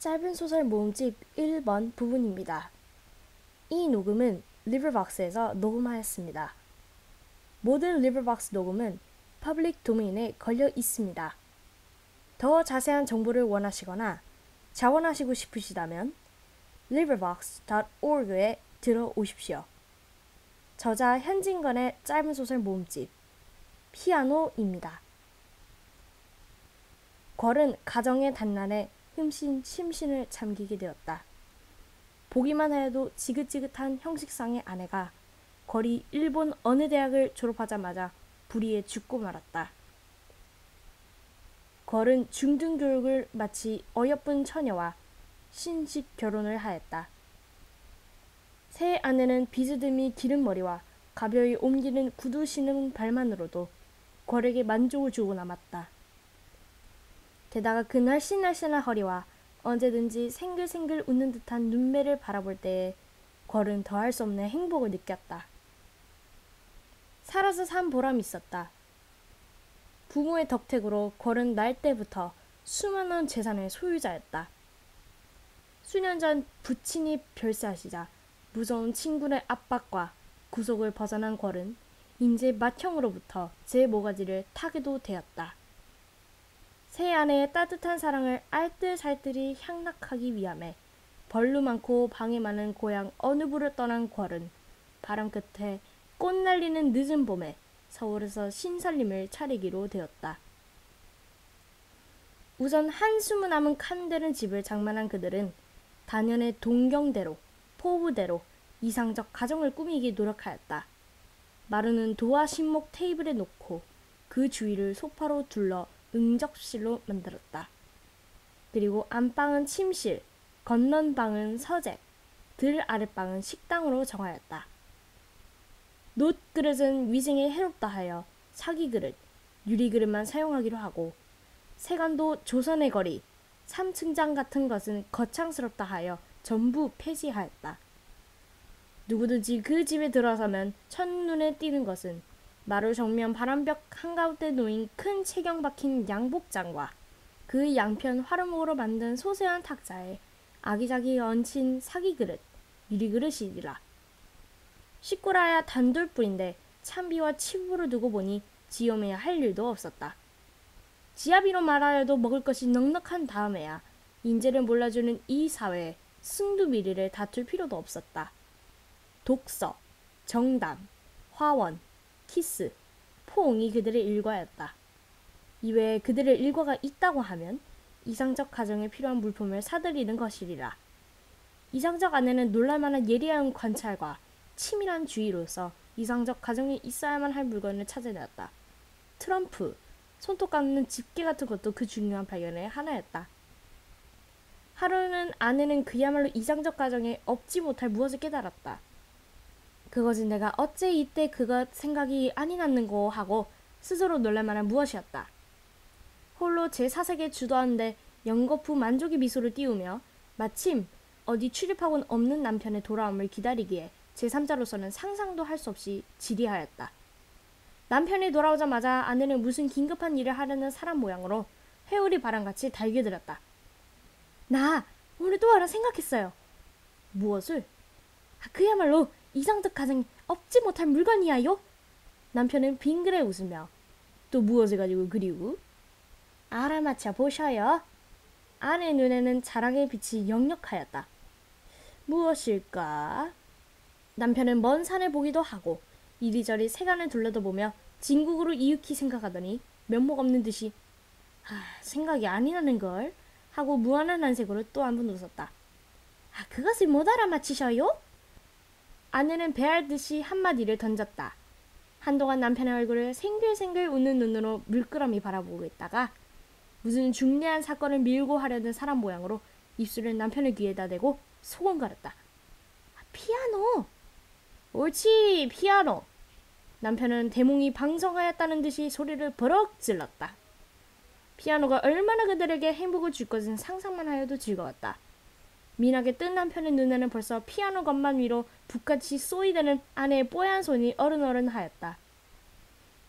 짧은 소설 모음집 1번 부분입니다. 이 녹음은 리버박스에서 녹음하였습니다. 모든 리버박스 녹음은 퍼블릭 도메인에 걸려 있습니다. 더 자세한 정보를 원하시거나 자원하시고 싶으시다면 librivox.org에 들어오십시오. 저자 현진건의 짧은 소설 모음집 피아노입니다. 궐은 가정의 단란에 심신을 잠기게 되었다. 보기만 해도 지긋지긋한 형식상의 아내가 궐이 일본 어느 대학을 졸업하자마자 불의에 죽고 말았다. 궐은 중등교육을 마치 어여쁜 처녀와 신식 결혼을 하였다. 새 아내는 비스듬히 기른 머리와 가벼이 옮기는 구두 신은 발만으로도 궐에게 만족을 주고 남았다. 게다가 그 날씬날씬한 허리와 언제든지 생글생글 웃는 듯한 눈매를 바라볼 때에 궐은 더할 수 없는 행복을 느꼈다. 살아서 산 보람이 있었다. 부모의 덕택으로 궐은 날 때부터 수많은 재산의 소유자였다. 수년 전 부친이 별세하시자 무서운 친구의 압박과 구속을 벗어난 궐은 인제 맏형으로부터 제 모가지를 타게도 되었다. 새 아내의 따뜻한 사랑을 알뜰살뜰히 향락하기 위함에 벌루 많고 방해 많은 고향 어느 부를 떠난 궐은 바람 끝에 꽃 날리는 늦은 봄에 서울에서 신살림을 차리기로 되었다. 우선 한숨을 남은 칸대는 집을 장만한 그들은 단연의 동경대로, 포부대로 이상적 가정을 꾸미기 노력하였다. 마루는 도화 신목 테이블에 놓고 그 주위를 소파로 둘러 응접실로 만들었다. 그리고 안방은 침실, 건넌방은 서재, 들 아랫방은 식당으로 정하였다. 놋그릇은 위생에 해롭다 하여 사기그릇, 유리그릇만 사용하기로 하고 세간도 조선의 거리, 3층장 같은 것은 거창스럽다 하여 전부 폐지하였다. 누구든지 그 집에 들어서면 첫눈에 띄는 것은 마루 정면 바람벽 한가운데 놓인 큰 체경 박힌 양복장과 그 양편 화로목으로 만든 소세한 탁자에 아기자기 얹힌 사기그릇, 유리그릇이리라. 식구라야 단돌뿐인데 찬비와 치부를 두고 보니 지엄해야 할 일도 없었다. 지아비로 말하여도 먹을 것이 넉넉한 다음에야 인재를 몰라주는 이 사회에 승두미리를 다툴 필요도 없었다. 독서, 정담, 화원, 키스, 포옹이 그들의 일과였다. 이외에 그들의 일과가 있다고 하면 이상적 가정에 필요한 물품을 사들이는 것이리라. 이상적 아내는 놀랄만한 예리한 관찰과 치밀한 주의로서 이상적 가정에 있어야만 할 물건을 찾아내었다. 트럼프, 손톱 깎는 집게 같은 것도 그 중요한 발견의 하나였다. 하루는 아내는 그야말로 이상적 가정에 없지 못할 무엇을 깨달았다. 그것은 내가 어째 이때 그것 생각이 아니 났는고 하고 스스로 놀랄만한 무엇이었다. 홀로 제 사색에 주도하는데 연거푸 만족의 미소를 띄우며 마침 어디 출입하고는 없는 남편의 돌아옴을 기다리기에 제3자로서는 상상도 할 수 없이 지리하였다. 남편이 돌아오자마자 아내는 무슨 긴급한 일을 하려는 사람 모양으로 회오리 바람같이 달겨들었다. 나 오늘 또 하나 생각했어요. 무엇을? 그야말로 이상적 가정에 없지 못할 물건이야요. 남편은 빙그레 웃으며 또 무엇을 가지고 그리고? 알아맞혀 보셔요. 아내 눈에는 자랑의 빛이 역력하였다. 무엇일까? 남편은 먼 산을 보기도 하고 이리저리 세간을 둘러다보며 진국으로 이윽히 생각하더니 면목 없는 듯이 생각이 아니 나는걸 하고 무한한 안색으로 또 한 번 웃었다. 그것을 못 알아맞히셔요? 아내는 배알듯이 한마디를 던졌다. 한동안 남편의 얼굴을 생글생글 웃는 눈으로 물끄러미 바라보고 있다가 무슨 중대한 사건을 밀고 하려는 사람 모양으로 입술을 남편의 귀에다 대고 소곤거렸다. 피아노! 옳지, 피아노! 남편은 대몽이 방성하였다는 듯이 소리를 버럭 질렀다. 피아노가 얼마나 그들에게 행복을 줄 것은 상상만 하여도 즐거웠다. 민하게 뜬 남편의 눈에는 벌써 피아노 건반 위로 북같이 쏘이대는 아내의 뽀얀 손이 어른어른하였다.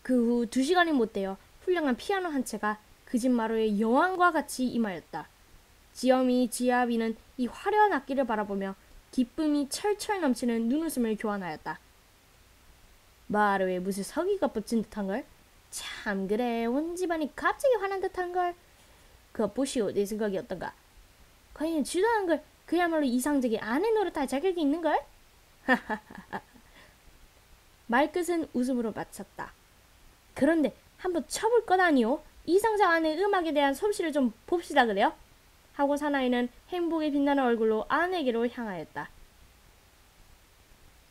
그 후 2시간이 못되어 훌륭한 피아노 한 채가 그 집 마루에 여왕과 같이 임하였다. 지엄이 지아비는 이 화려한 악기를 바라보며 기쁨이 철철 넘치는 눈웃음을 교환하였다. 마루에 무슨 서기가 붙인 듯한걸? 참 그래, 온 집안이 갑자기 화난 듯한걸. 그거 보시오, 내 생각이 어떤가? 과연 주도한 걸 그야말로 이상적인 아내 노릇할 자격이 있는걸? 말끝은 웃음으로 마쳤다. 그런데 한번 쳐볼 것 아니오? 이상적 아내의 음악에 대한 솜씨를 좀 봅시다 그래요? 하고 사나이는 행복에 빛나는 얼굴로 아내에게로 향하였다.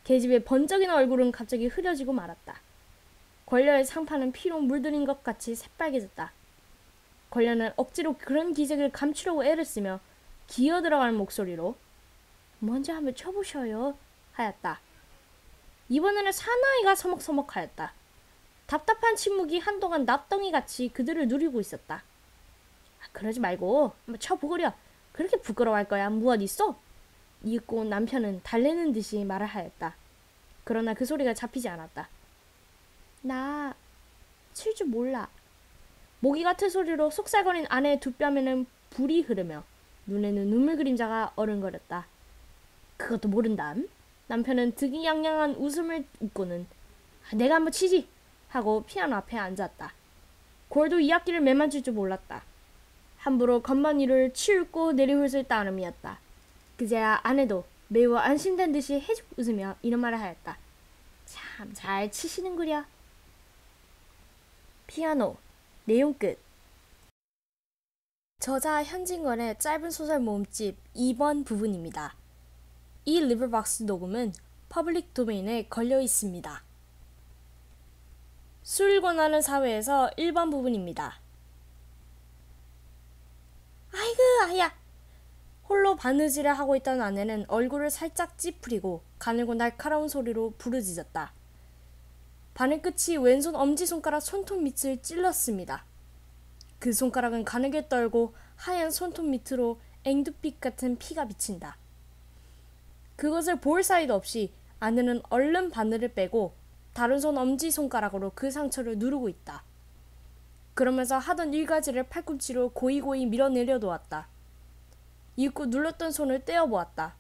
계집의 번쩍이는 얼굴은 갑자기 흐려지고 말았다. 권녀의 상파는 피로 물들인 것 같이 새빨개졌다. 권녀는 억지로 그런 기색을 감추려고 애를 쓰며 기어 들어가는 목소리로 먼저 한번 쳐보셔요 하였다. 이번에는 사나이가 서먹서먹하였다. 답답한 침묵이 한동안 납덩이같이 그들을 누리고 있었다. 그러지 말고 한번 쳐보거려. 그렇게 부끄러워할 거야 무엇 있어? 이윽고 남편은 달래는 듯이 말을 하였다. 그러나 그 소리가 잡히지 않았다. 나 칠 줄 몰라. 모기 같은 소리로 속살거린 아내의 두 뺨에는 불이 흐르며 눈에는 눈물 그림자가 어른거렸다. 그것도 모른담? 남편은 득이양양한 웃음을 웃고는 내가 한번 치지! 하고 피아노 앞에 앉았다. 골도 이 악기를 매만질 줄 몰랐다. 함부로 건반 위를 치울고 내리훑을 따름이었다. 그제야 아내도 매우 안심된 듯이 해죽 웃으며 이런 말을 하였다. 참 잘 치시는구려. 피아노 내용 끝. 저자 현진건의 짧은 소설 모음집 2번 부분입니다. 이 리브박스 녹음은 퍼블릭 도메인에 걸려 있습니다. 술 권하는 사회에서 1번 부분입니다. 아이고 아야! 홀로 바느질을 하고 있던 아내는 얼굴을 살짝 찌푸리고 가늘고 날카로운 소리로 부르짖었다. 바늘 끝이 왼손 엄지손가락 손톱 밑을 찔렀습니다. 그 손가락은 가늘게 떨고 하얀 손톱 밑으로 앵두빛 같은 피가 비친다. 그것을 볼 사이도 없이 아내는 얼른 바늘을 빼고 다른 손 엄지손가락으로 그 상처를 누르고 있다. 그러면서 하던 일가지를 팔꿈치로 고이고이 밀어내려 놓았다. 이윽고 눌렀던 손을 떼어보았다.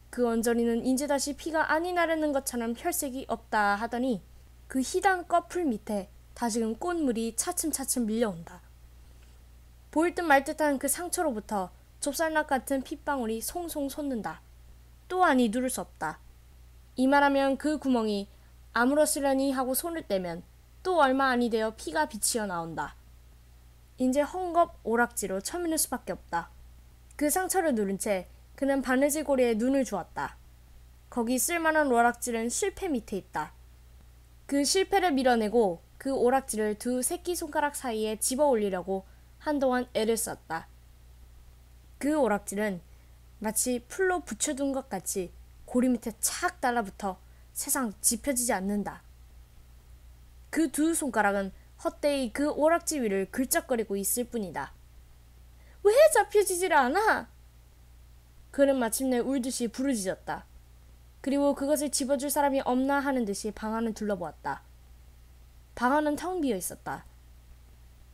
그 언저리는 이제 다시 피가 안이 나르는 것처럼 혈색이 없다 하더니 그 희단 꺼풀 밑에 다시금 꽃물이 차츰차츰 밀려온다. 보일 듯 말 듯한 그 상처로부터 좁쌀락 같은 핏방울이 송송 솟는다. 또 아니 누를 수 없다. 이 말하면 그 구멍이 아물었으려니 하고 손을 떼면 또 얼마 아니 되어 피가 비치어 나온다. 이제 헝겊 오락지로 쳐미는 수밖에 없다. 그 상처를 누른 채 그는 바느질 고리에 눈을 주었다. 거기 쓸만한 오락질은 실패 밑에 있다. 그 실패를 밀어내고 그 오락질을 두 새끼손가락 사이에 집어 올리려고 한동안 애를 썼다. 그 오락질은 마치 풀로 붙여둔 것 같이 고리 밑에 착 달라붙어 세상 집혀지지 않는다. 그 두 손가락은 헛되이 그 오락지 위를 긁적거리고 있을 뿐이다. 왜 잡혀지질 않아? 그는 마침내 울듯이 부르짖었다. 그리고 그것을 집어줄 사람이 없나 하는 듯이 방 안을 둘러보았다. 방 안은 텅 비어 있었다.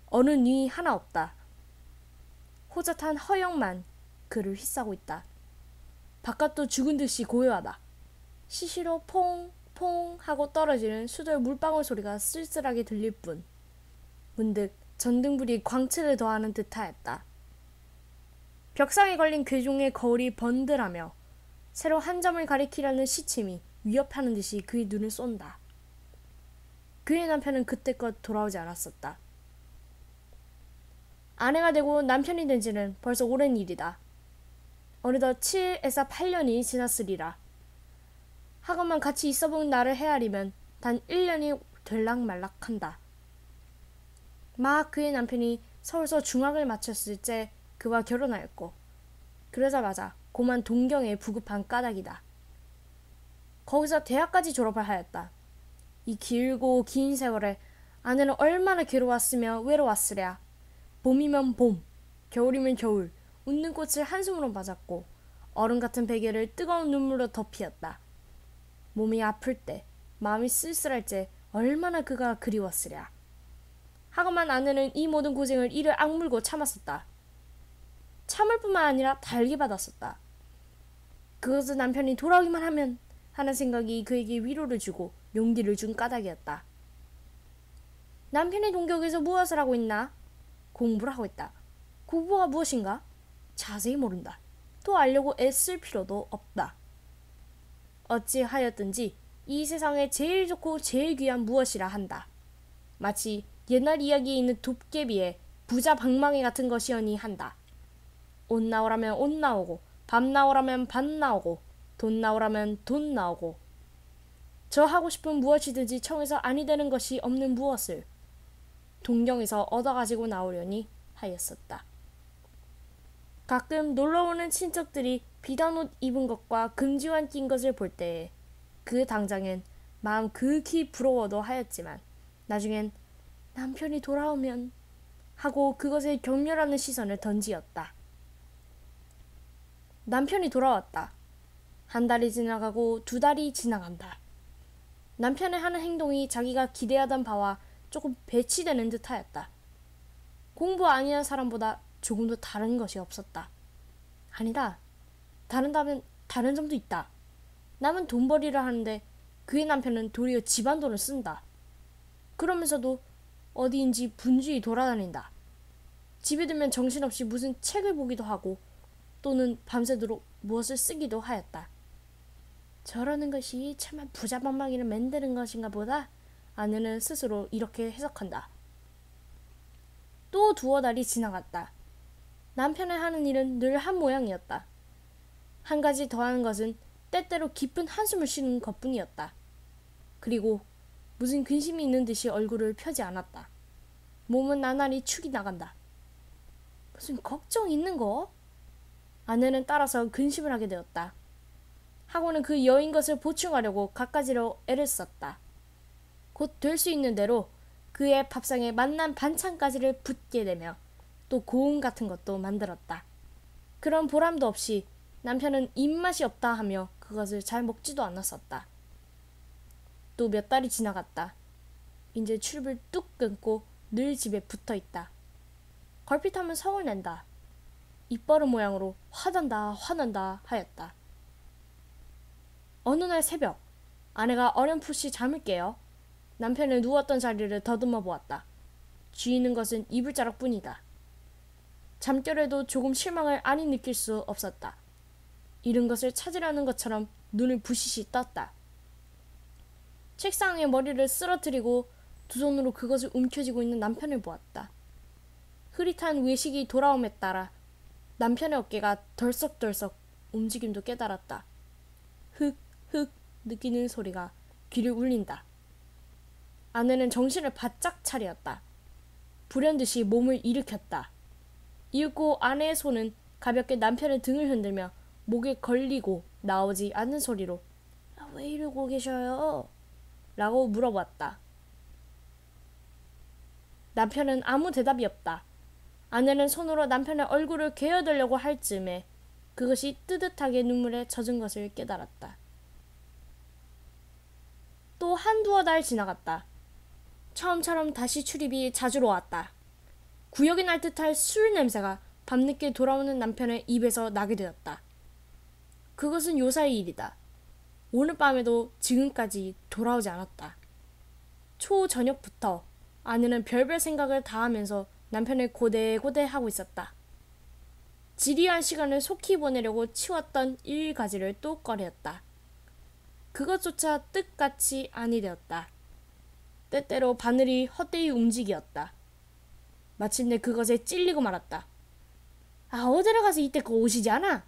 어느 뉘 하나 없다. 호젓한 허영만 그를 휘싸고 있다. 바깥도 죽은 듯이 고요하다. 시시로 퐁퐁 하고 떨어지는 수돌 물방울 소리가 쓸쓸하게 들릴 뿐 문득 전등불이 광채를 더하는 듯하였다. 벽상에 걸린 괴종의 거울이 번들하며 새로 한 점을 가리키려는 시침이 위협하는 듯이 그의 눈을 쏜다. 그의 남편은 그때껏 돌아오지 않았었다. 아내가 되고 남편이 된 지는 벌써 오랜 일이다. 어느덧 7에서 8년이 지났으리라. 하건만 같이 있어본 나를 헤아리면 단 1년이 될락말락한다. 막 그의 남편이 서울서 중학을 마쳤을 때 그와 결혼하였고 그러자마자 고만 동경에 부급한 까닭이다. 거기서 대학까지 졸업을 하였다. 이 길고 긴 세월에 아내는 얼마나 괴로웠으며 외로웠으랴. 봄이면 봄, 겨울이면 겨울, 웃는 꽃을 한숨으로 맞았고 얼음 같은 베개를 뜨거운 눈물로 덮이었다. 몸이 아플 때, 마음이 쓸쓸할 때 얼마나 그가 그리웠으랴. 하고만 아내는 이 모든 고생을 이를 악물고 참았었다. 참을뿐만 아니라 달게 받았었다. 그것은 남편이 돌아오기만 하면 하는 생각이 그에게 위로를 주고 용기를 준 까닭이었다. 남편이 동격에서 무엇을 하고 있나? 공부를 하고 있다. 공부가 무엇인가? 자세히 모른다. 또 알려고 애쓸 필요도 없다. 어찌하였든지 이 세상에 제일 좋고 제일 귀한 무엇이라 한다. 마치 옛날 이야기에 있는 도깨비의 부자 방망이 같은 것이여니 한다. 옷 나오라면 옷 나오고, 밥 나오라면 밥 나오고, 돈 나오라면 돈 나오고. 저 하고 싶은 무엇이든지 청해서 아니 되는 것이 없는 무엇을 동경에서 얻어가지고 나오려니 하였었다. 가끔 놀러오는 친척들이 비단 옷 입은 것과 금지환 낀 것을 볼 때에 그 당장엔 마음 극히 부러워도 하였지만 나중엔 남편이 돌아오면 하고 그것에 격렬하는 시선을 던지었다. 남편이 돌아왔다. 한 달이 지나가고 두 달이 지나간다. 남편의 하는 행동이 자기가 기대하던 바와 조금 배치되는 듯하였다. 공부 아니한 사람보다 조금도 다른 것이 없었다. 아니다. 다른다면 다른 점도 있다. 남은 돈벌이를 하는데 그의 남편은 도리어 집안돈을 쓴다. 그러면서도 어디인지 분주히 돌아다닌다. 집에 들면 정신없이 무슨 책을 보기도 하고 또는 밤새도록 무엇을 쓰기도 하였다. 저러는 것이 차마 부자 방망이를 만드는 것인가 보다. 아내는 스스로 이렇게 해석한다. 또 두어 달이 지나갔다. 남편의 하는 일은 늘 한 모양이었다. 한 가지 더하는 것은 때때로 깊은 한숨을 쉬는 것뿐이었다. 그리고 무슨 근심이 있는 듯이 얼굴을 펴지 않았다. 몸은 나날이 축이 나간다. 무슨 걱정 있는 거? 아내는 따라서 근심을 하게 되었다. 하고는 그 여인 것을 보충하려고 갖가지로 애를 썼다. 곧 될 수 있는 대로 그의 밥상에 맛난 반찬까지를 붓게 되며 또 고운 같은 것도 만들었다. 그런 보람도 없이 남편은 입맛이 없다 하며 그것을 잘 먹지도 않았었다. 또 몇 달이 지나갔다. 이제 출입을 뚝 끊고 늘 집에 붙어있다. 걸핏하면 성을 낸다. 입버릇 모양으로 화난다 화난다 하였다. 어느 날 새벽 아내가 어렴풋이 잠을 깨어 남편을 누웠던 자리를 더듬어 보았다. 쥐이는 것은 이불자락 뿐이다. 잠결에도 조금 실망을 아니 느낄 수 없었다. 잃은 것을 찾으려는 것처럼 눈을 부시시 떴다. 책상에 머리를 쓰러뜨리고 두 손으로 그것을 움켜쥐고 있는 남편을 보았다. 흐릿한 외식이 돌아옴에 따라 남편의 어깨가 덜썩덜썩 움직임도 깨달았다. 흑흑 느끼는 소리가 귀를 울린다. 아내는 정신을 바짝 차렸다. 불현듯이 몸을 일으켰다. 이윽고 아내의 손은 가볍게 남편의 등을 흔들며 목에 걸리고 나오지 않는 소리로 왜 이러고 계셔요? 라고 물어봤다. 남편은 아무 대답이 없다. 아내는 손으로 남편의 얼굴을 개어들려고 할 즈음에 그것이 뜨뜻하게 눈물에 젖은 것을 깨달았다. 또 한두어 달 지나갔다. 처음처럼 다시 출입이 자주로 왔다. 구역이 날 듯할 술 냄새가 밤늦게 돌아오는 남편의 입에서 나게 되었다. 그것은 요사의 일이다. 오늘 밤에도 지금까지 돌아오지 않았다. 초저녁부터 아내는 별별 생각을 다하면서 남편을 고대고대하고 있었다. 지리한 시간을 속히 보내려고 치웠던 일가지를 또 꺼렸다. 그것조차 뜻같이 아니 되었다. 때때로 바늘이 헛되이 움직이었다. 마침내 그것에 찔리고 말았다. 어디를 가서 이때껏 오시지 않아?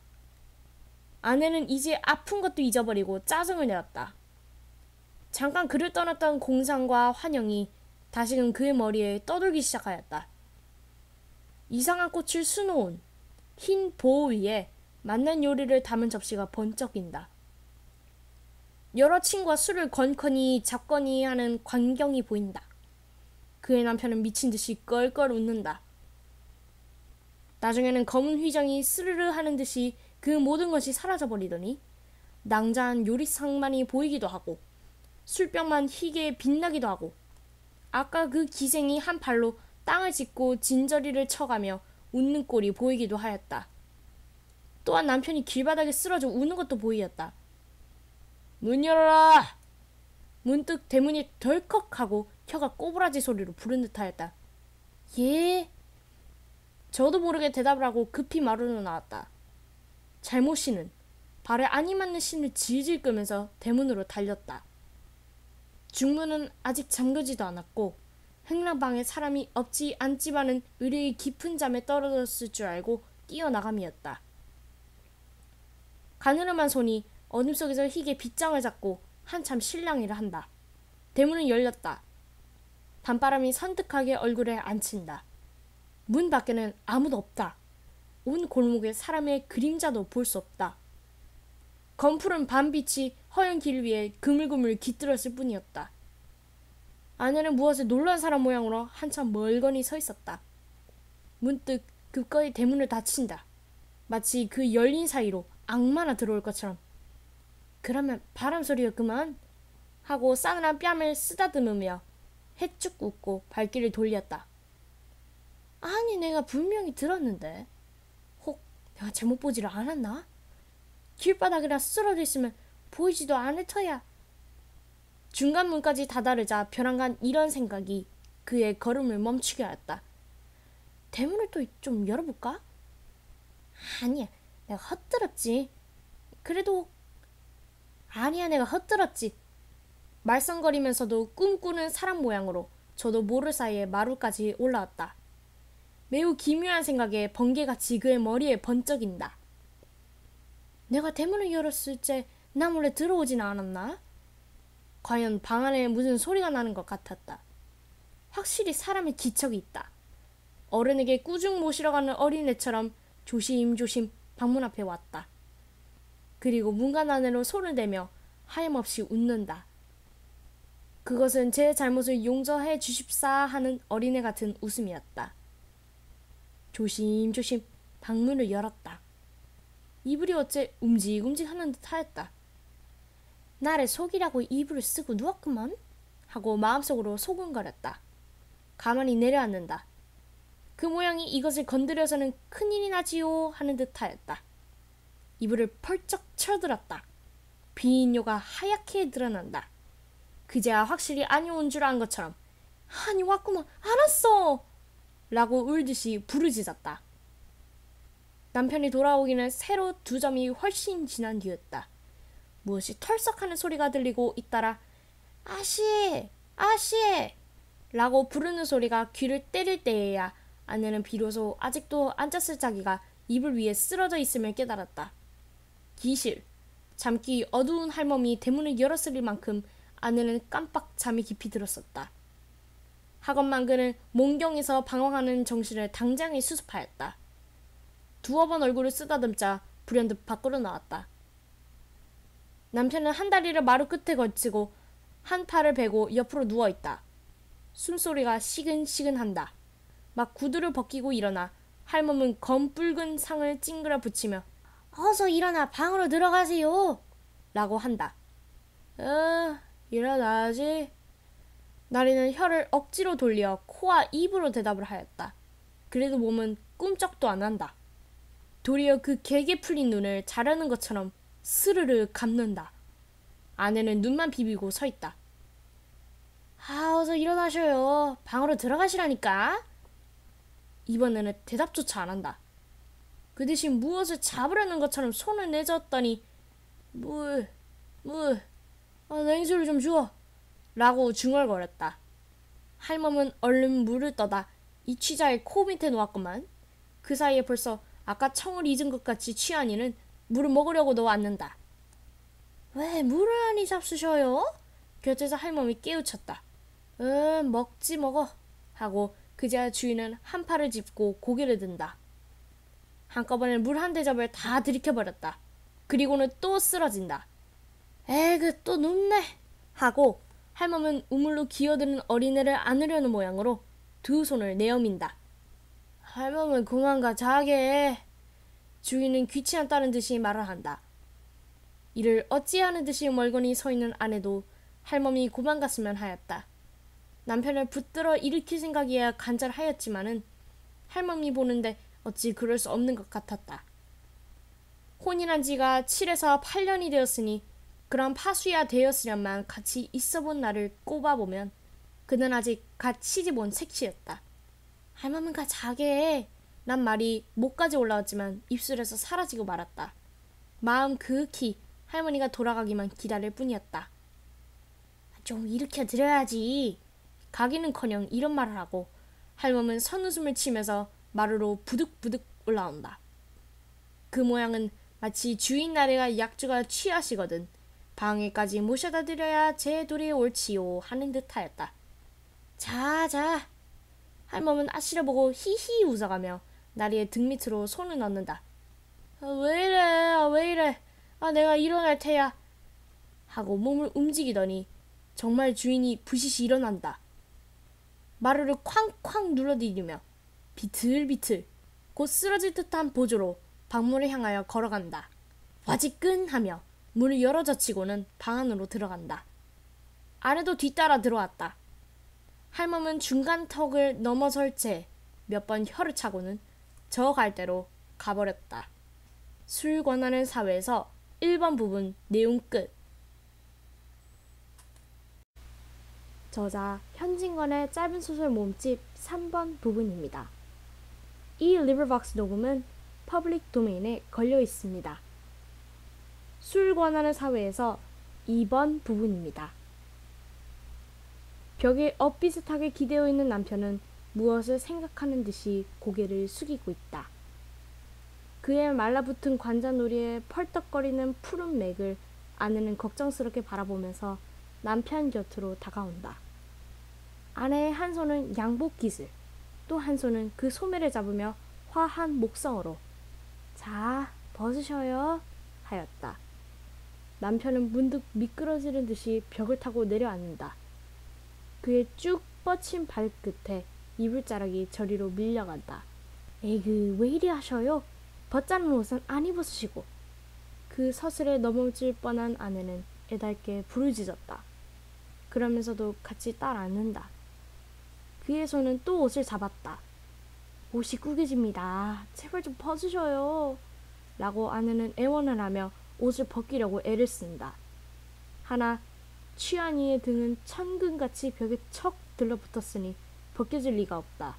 아내는 이제 아픈 것도 잊어버리고 짜증을 내었다. 잠깐 그를 떠났던 공상과 환영이 다시금 그의 머리에 떠돌기 시작하였다. 이상한 꽃을 수놓은 흰 보호 위에 맛난 요리를 담은 접시가 번쩍인다. 여러 친구와 술을 건커니 잡거니 하는 광경이 보인다. 그의 남편은 미친 듯이 껄껄 웃는다. 나중에는 검은 휘정이 스르르 하는 듯이 그 모든 것이 사라져버리더니 낭자한 요리상만이 보이기도 하고 술병만 희게 빛나기도 하고 아까 그 기생이 한 발로 땅을 짚고 진저리를 쳐가며 웃는 꼴이 보이기도 하였다. 또한 남편이 길바닥에 쓰러져 우는 것도 보이었다. 문 열어라! 문득 대문이 덜컥하고 혀가 꼬부라지 소리로 부른 듯하였다. 예? 저도 모르게 대답을 하고 급히 마루로 나왔다. 잘못 씨는 발에 안이 맞는 신을 질질 끄면서 대문으로 달렸다. 중문은 아직 잠그지도 않았고 횡랑방에 사람이 없지 않지만은 의뢰의 깊은 잠에 떨어졌을 줄 알고 뛰어나감이었다. 가느름한 손이 어둠 속에서 희게 빗장을 잡고 한참 실랑이를 한다. 대문은 열렸다. 밤바람이 선뜩하게 얼굴에 안친다. 문 밖에는 아무도 없다. 온 골목에 사람의 그림자도 볼 수 없다. 검푸른 밤빛이 허연 길 위에 그물그물 깃들었을 뿐이었다. 안에는 무엇에 놀란 사람 모양으로 한참 멀거니 서 있었다. 문득 급거이 대문을 닫힌다. 마치 그 열린 사이로 악마나 들어올 것처럼. 그러면 바람 소리였구만 하고 싸늘한 뺨을 쓰다듬으며 해쭉 웃고 발길을 돌렸다. 아니 내가 분명히 들었는데 혹 내가 잘못 보지를 않았나? 길바닥이라 쓰러져 있으면 보이지도 않을 터야. 중간 문까지 다다르자 벼랑간 이런 생각이 그의 걸음을 멈추게 하였다. 대문을 또 좀 열어볼까? 아니야 내가 헛들었지. 그래도 아니야 내가 헛들었지. 말썽거리면서도 꿈꾸는 사람 모양으로 저도 모를 사이에 마루까지 올라왔다. 매우 기묘한 생각에 번개같이 그의 머리에 번쩍인다. 내가 대문을 열었을 때 나 몰래 들어오진 않았나? 과연 방 안에 무슨 소리가 나는 것 같았다. 확실히 사람의 기척이 있다. 어른에게 꾸중 모시러 가는 어린애처럼 조심조심 방문 앞에 왔다. 그리고 문간 안으로 손을 대며 하염없이 웃는다. 그것은 제 잘못을 용서해 주십사 하는 어린애 같은 웃음이었다. 조심조심 방문을 열었다. 이불이 어째 움직움직하는 듯 하였다. 나를 속이라고 이불을 쓰고 누웠구먼 하고 마음속으로 소근거렸다. 가만히 내려앉는다. 그 모양이 이것을 건드려서는 큰일이 나지요 하는 듯 하였다. 이불을 펄쩍 쳐들었다. 비인료가 하얗게 드러난다. 그제야 확실히 안이 온 줄 안 것처럼 아니 왔구먼 알았어 라고 울듯이 부르짖었다. 남편이 돌아오기는 새로 2점이 훨씬 지난 뒤였다. 무엇이 털썩하는 소리가 들리고 잇따라 아씨 아씨 라고 부르는 소리가 귀를 때릴 때에야 아내는 비로소 아직도 앉았을 자기가 이불 위에 쓰러져 있음을 깨달았다. 기실 잠기 어두운 할멈이 대문을 열었을 만큼 아내는 깜빡 잠이 깊이 들었었다. 하건만 그는 몽경에서 방황하는 정신을 당장에 수습하였다. 두어 번 얼굴을 쓰다듬자 불현듯 밖으로 나왔다. 남편은 한 다리를 마루 끝에 걸치고 한 팔을 베고 옆으로 누워있다. 숨소리가 시근시근한다. 막 구두를 벗기고 일어나 할멈은 검붉은 상을 찡그려 붙이며 어서 일어나 방으로 들어가세요 라고 한다. 일어나야지. 나리는 혀를 억지로 돌려 코와 입으로 대답을 하였다. 그래도 몸은 꿈쩍도 안 한다. 도리어 그 개게 풀린 눈을 자르는 것처럼 스르르 감는다. 아내는 눈만 비비고 서 있다. 어서 일어나셔요. 방으로 들어가시라니까. 이번에는 대답조차 안 한다. 그 대신 무엇을 잡으려는 것처럼 손을 내젓더니 냉수를 좀 주워 라고 중얼거렸다. 할멈은 얼른 물을 떠다 이 취자의 코 밑에 놓았구만. 그 사이에 벌써 아까 청을 잊은 것 같이 취한이는 물을 먹으려고도 앉는다. 왜 물을 아니 잡수셔요? 곁에서 할멈이 깨우쳤다. 먹지 먹어 하고 그제야 주인은 한 팔을 짚고 고개를 든다. 한꺼번에 물 한 대접을 다 들이켜버렸다. 그리고는 또 쓰러진다. 에그 또 눕네 하고 할멈은 우물로 기어드는 어린애를 안으려는 모양으로 2손을 내어민다. 할멈은 그만 가 자게. 주인은 귀치않다는 듯이 말을 한다. 이를 어찌하는 듯이 멀거니 서 있는 아내도 할멈이 고만 갔으면 하였다. 남편을 붙들어 일으킬 생각이야 간절하였지만은 할멈이 보는데 어찌 그럴 수 없는 것 같았다. 혼인한 지가 7에서 8년이 되었으니 그런 파수야 되었으련만 같이 있어본 날을 꼽아보면 그는 아직 갓 시집 온 색시였다. 할멈은가 자게. 난 말이 목까지 올라왔지만 입술에서 사라지고 말았다. 마음 그윽히 할머니가 돌아가기만 기다릴 뿐이었다. 좀 일으켜 드려야지. 가기는커녕 이런 말을 하고 할멈은 선웃음을 치면서 마루로 부득부득 올라온다. 그 모양은 마치 주인 나래가 약주가 취하시거든 방에까지 모셔다 드려야 제 도리에 옳지요 하는 듯하였다. 자자. 할멈은 아씨를 보고 히히 웃어가며 나리의 등 밑으로 손을 넣는다. 왜 이래, 왜 이래. 내가 일어날 테야. 하고 몸을 움직이더니 정말 주인이 부시시 일어난다. 마루를 쾅쾅 눌러디디며 비틀비틀 곧 쓰러질 듯한 보조로 방문을 향하여 걸어간다. 와지끈하며 문을 열어젖히고는 방 안으로 들어간다. 아내도 뒤따라 들어왔다. 할멈은 중간 턱을 넘어설 채 몇 번 혀를 차고는 저 갈대로 가버렸다. 술 권하는 사회에서 1번 부분 내용 끝. 저자 현진건의 짧은 소설 모음집 3번 부분입니다. 이 리버박스 녹음은 퍼블릭 도메인에 걸려 있습니다. 술 권하는 사회에서 2번 부분입니다. 벽에 엇비슷하게 기대어 있는 남편은 무엇을 생각하는 듯이 고개를 숙이고 있다. 그의 말라붙은 관자놀이에 펄떡거리는 푸른 맥을 아내는 걱정스럽게 바라보면서 남편 곁으로 다가온다. 아내의 한 손은 양복 기슬, 또 한 손은 그 소매를 잡으며 화한 목성으로 자, 벗으셔요 하였다. 남편은 문득 미끄러지는 듯이 벽을 타고 내려앉는다. 그의 쭉 뻗친 발끝에 이불자락이 저리로 밀려간다. 에이그 왜 이리 하셔요? 벗자는 옷은 안 입으시고. 그 서슬에 넘어질 뻔한 아내는 애달게 부르짖었다. 그러면서도 같이 딸 앉는다. 그의 손은 또 옷을 잡았다. 옷이 구겨집니다. 제발 좀 벗으셔요. 라고 아내는 애원을 하며 옷을 벗기려고 애를 쓴다. 하나 취한 이의 등은 천근같이 벽에 척 들러붙었으니 벗겨질 리가 없다.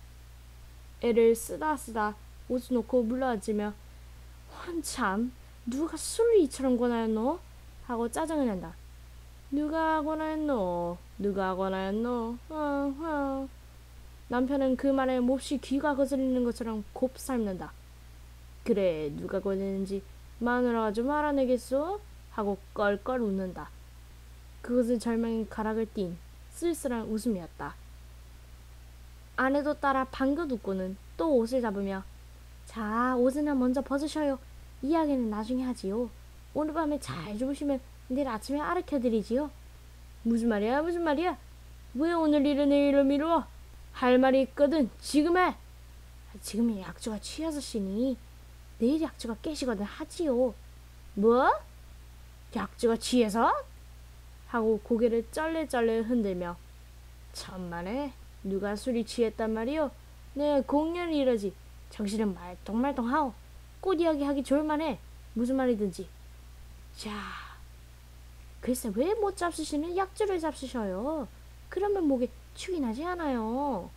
애를 쓰다 옷을 놓고 물러앉으며 참 누가 술을 이처럼 권하였노? 하고 짜증을 낸다. 누가 권하였노? 누가 권하였노? 남편은 그 말에 몹시 귀가 거슬리는 것처럼 곱쌓는다. 그래 누가 권했는지 마누라가 좀 알아내겠소? 하고 껄껄 웃는다. 그것은 절망의 가락을 띤 쓸쓸한 웃음이었다. 아내도 따라 방긋 웃고는 또 옷을 잡으며 자 옷이나 먼저 벗으셔요. 이야기는 나중에 하지요. 오늘 밤에 잘 주무시면 내일 아침에 알아켜드리지요. 무슨 말이야 무슨 말이야. 왜 오늘 일을 내일로 미루어. 할 말이 있거든 지금 해. 지금이 약주가 취하셨으니 내일 약주가 깨시거든 하지요. 뭐? 약주가 취해서? 하고 고개를 쩔레쩔레 흔들며 천만에 누가 술이 취했단 말이오. 내 공연이 이러지. 정신은 말똥말똥하오. 꽃 이야기 하기 좋을만해. 무슨 말이든지. 자, 글쎄 왜 못 잡수시는 약주를 잡수셔요. 그러면 목에 축이 나지 않아요.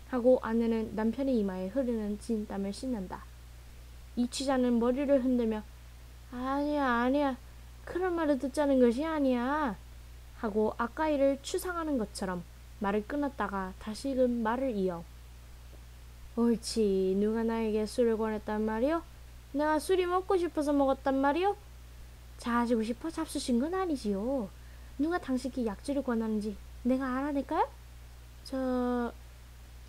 하고 아내는 남편의 이마에 흐르는 진땀을 씻는다. 이 취자는 머리를 흔들며 아니야 그런 말을 듣자는 것이 아니야 하고 아까 일을 추상하는 것처럼 말을 끊었다가 다시금 말을 이어 옳지 누가 나에게 술을 권했단 말이오? 내가 술이 먹고 싶어서 먹었단 말이오? 자지고 싶어 잡수신 건 아니지요. 누가 당신께 약주를 권하는지 내가 알아낼까요?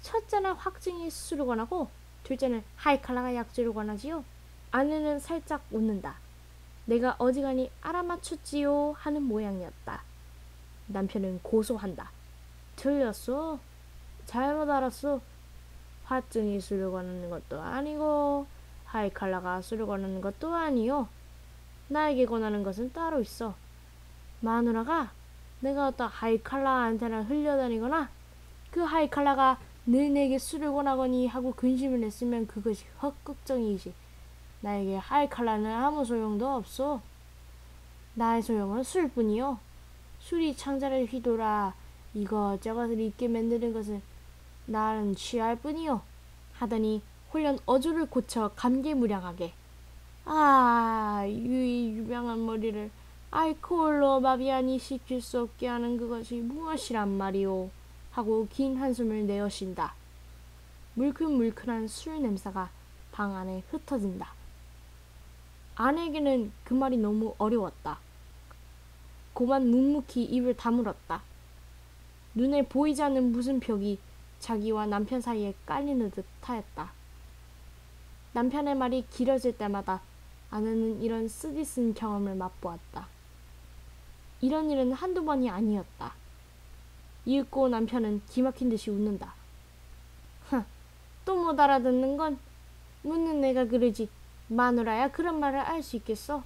첫째는 확증이 술을 권하고 둘째는 하이칼라가 약주를 권하지요. 아내는 살짝 웃는다. 내가 어지간히 알아맞혔지요 하는 모양이었다. 남편은 고소한다. 틀렸어. 잘못 알았어. 화증이 술을 권하는 것도 아니고 하이칼라가 술을 권하는 것도 아니요. 나에게 권하는 것은 따로 있어. 마누라가 내가 어떤 하이칼라 안테나를 흘려다니거나 그 하이칼라가 늘 내게 술을 권하거니 하고 근심을 했으면 그것이 헛걱정이지. 나에게 하이칼라는 아무 소용도 없소. 나의 소용은 술뿐이요. 술이 창자를 휘돌아 이것저것을 잊게 만드는 것은 나는 취할 뿐이요. 하더니 홀연 어조를 고쳐 감개무량하게 이 유명한 머리를 알코올로 마비아니 식힐 수 없게 하는 그것이 무엇이란 말이오. 하고 긴 한숨을 내어쉰다. 물큰물큰한 술 냄새가 방 안에 흩어진다. 아내에게는 그 말이 너무 어려웠다. 고만 묵묵히 입을 다물었다. 눈에 보이지 않는 무슨 벽이 자기와 남편 사이에 깔리는 듯 하였다. 남편의 말이 길어질 때마다 아내는 이런 쓰디쓴 경험을 맛보았다. 이런 일은 한두 번이 아니었다. 이윽고 남편은 기막힌 듯이 웃는다. 또 못 알아듣는 건 묻는 내가 그러지. 마누라야 그런 말을 알 수 있겠어?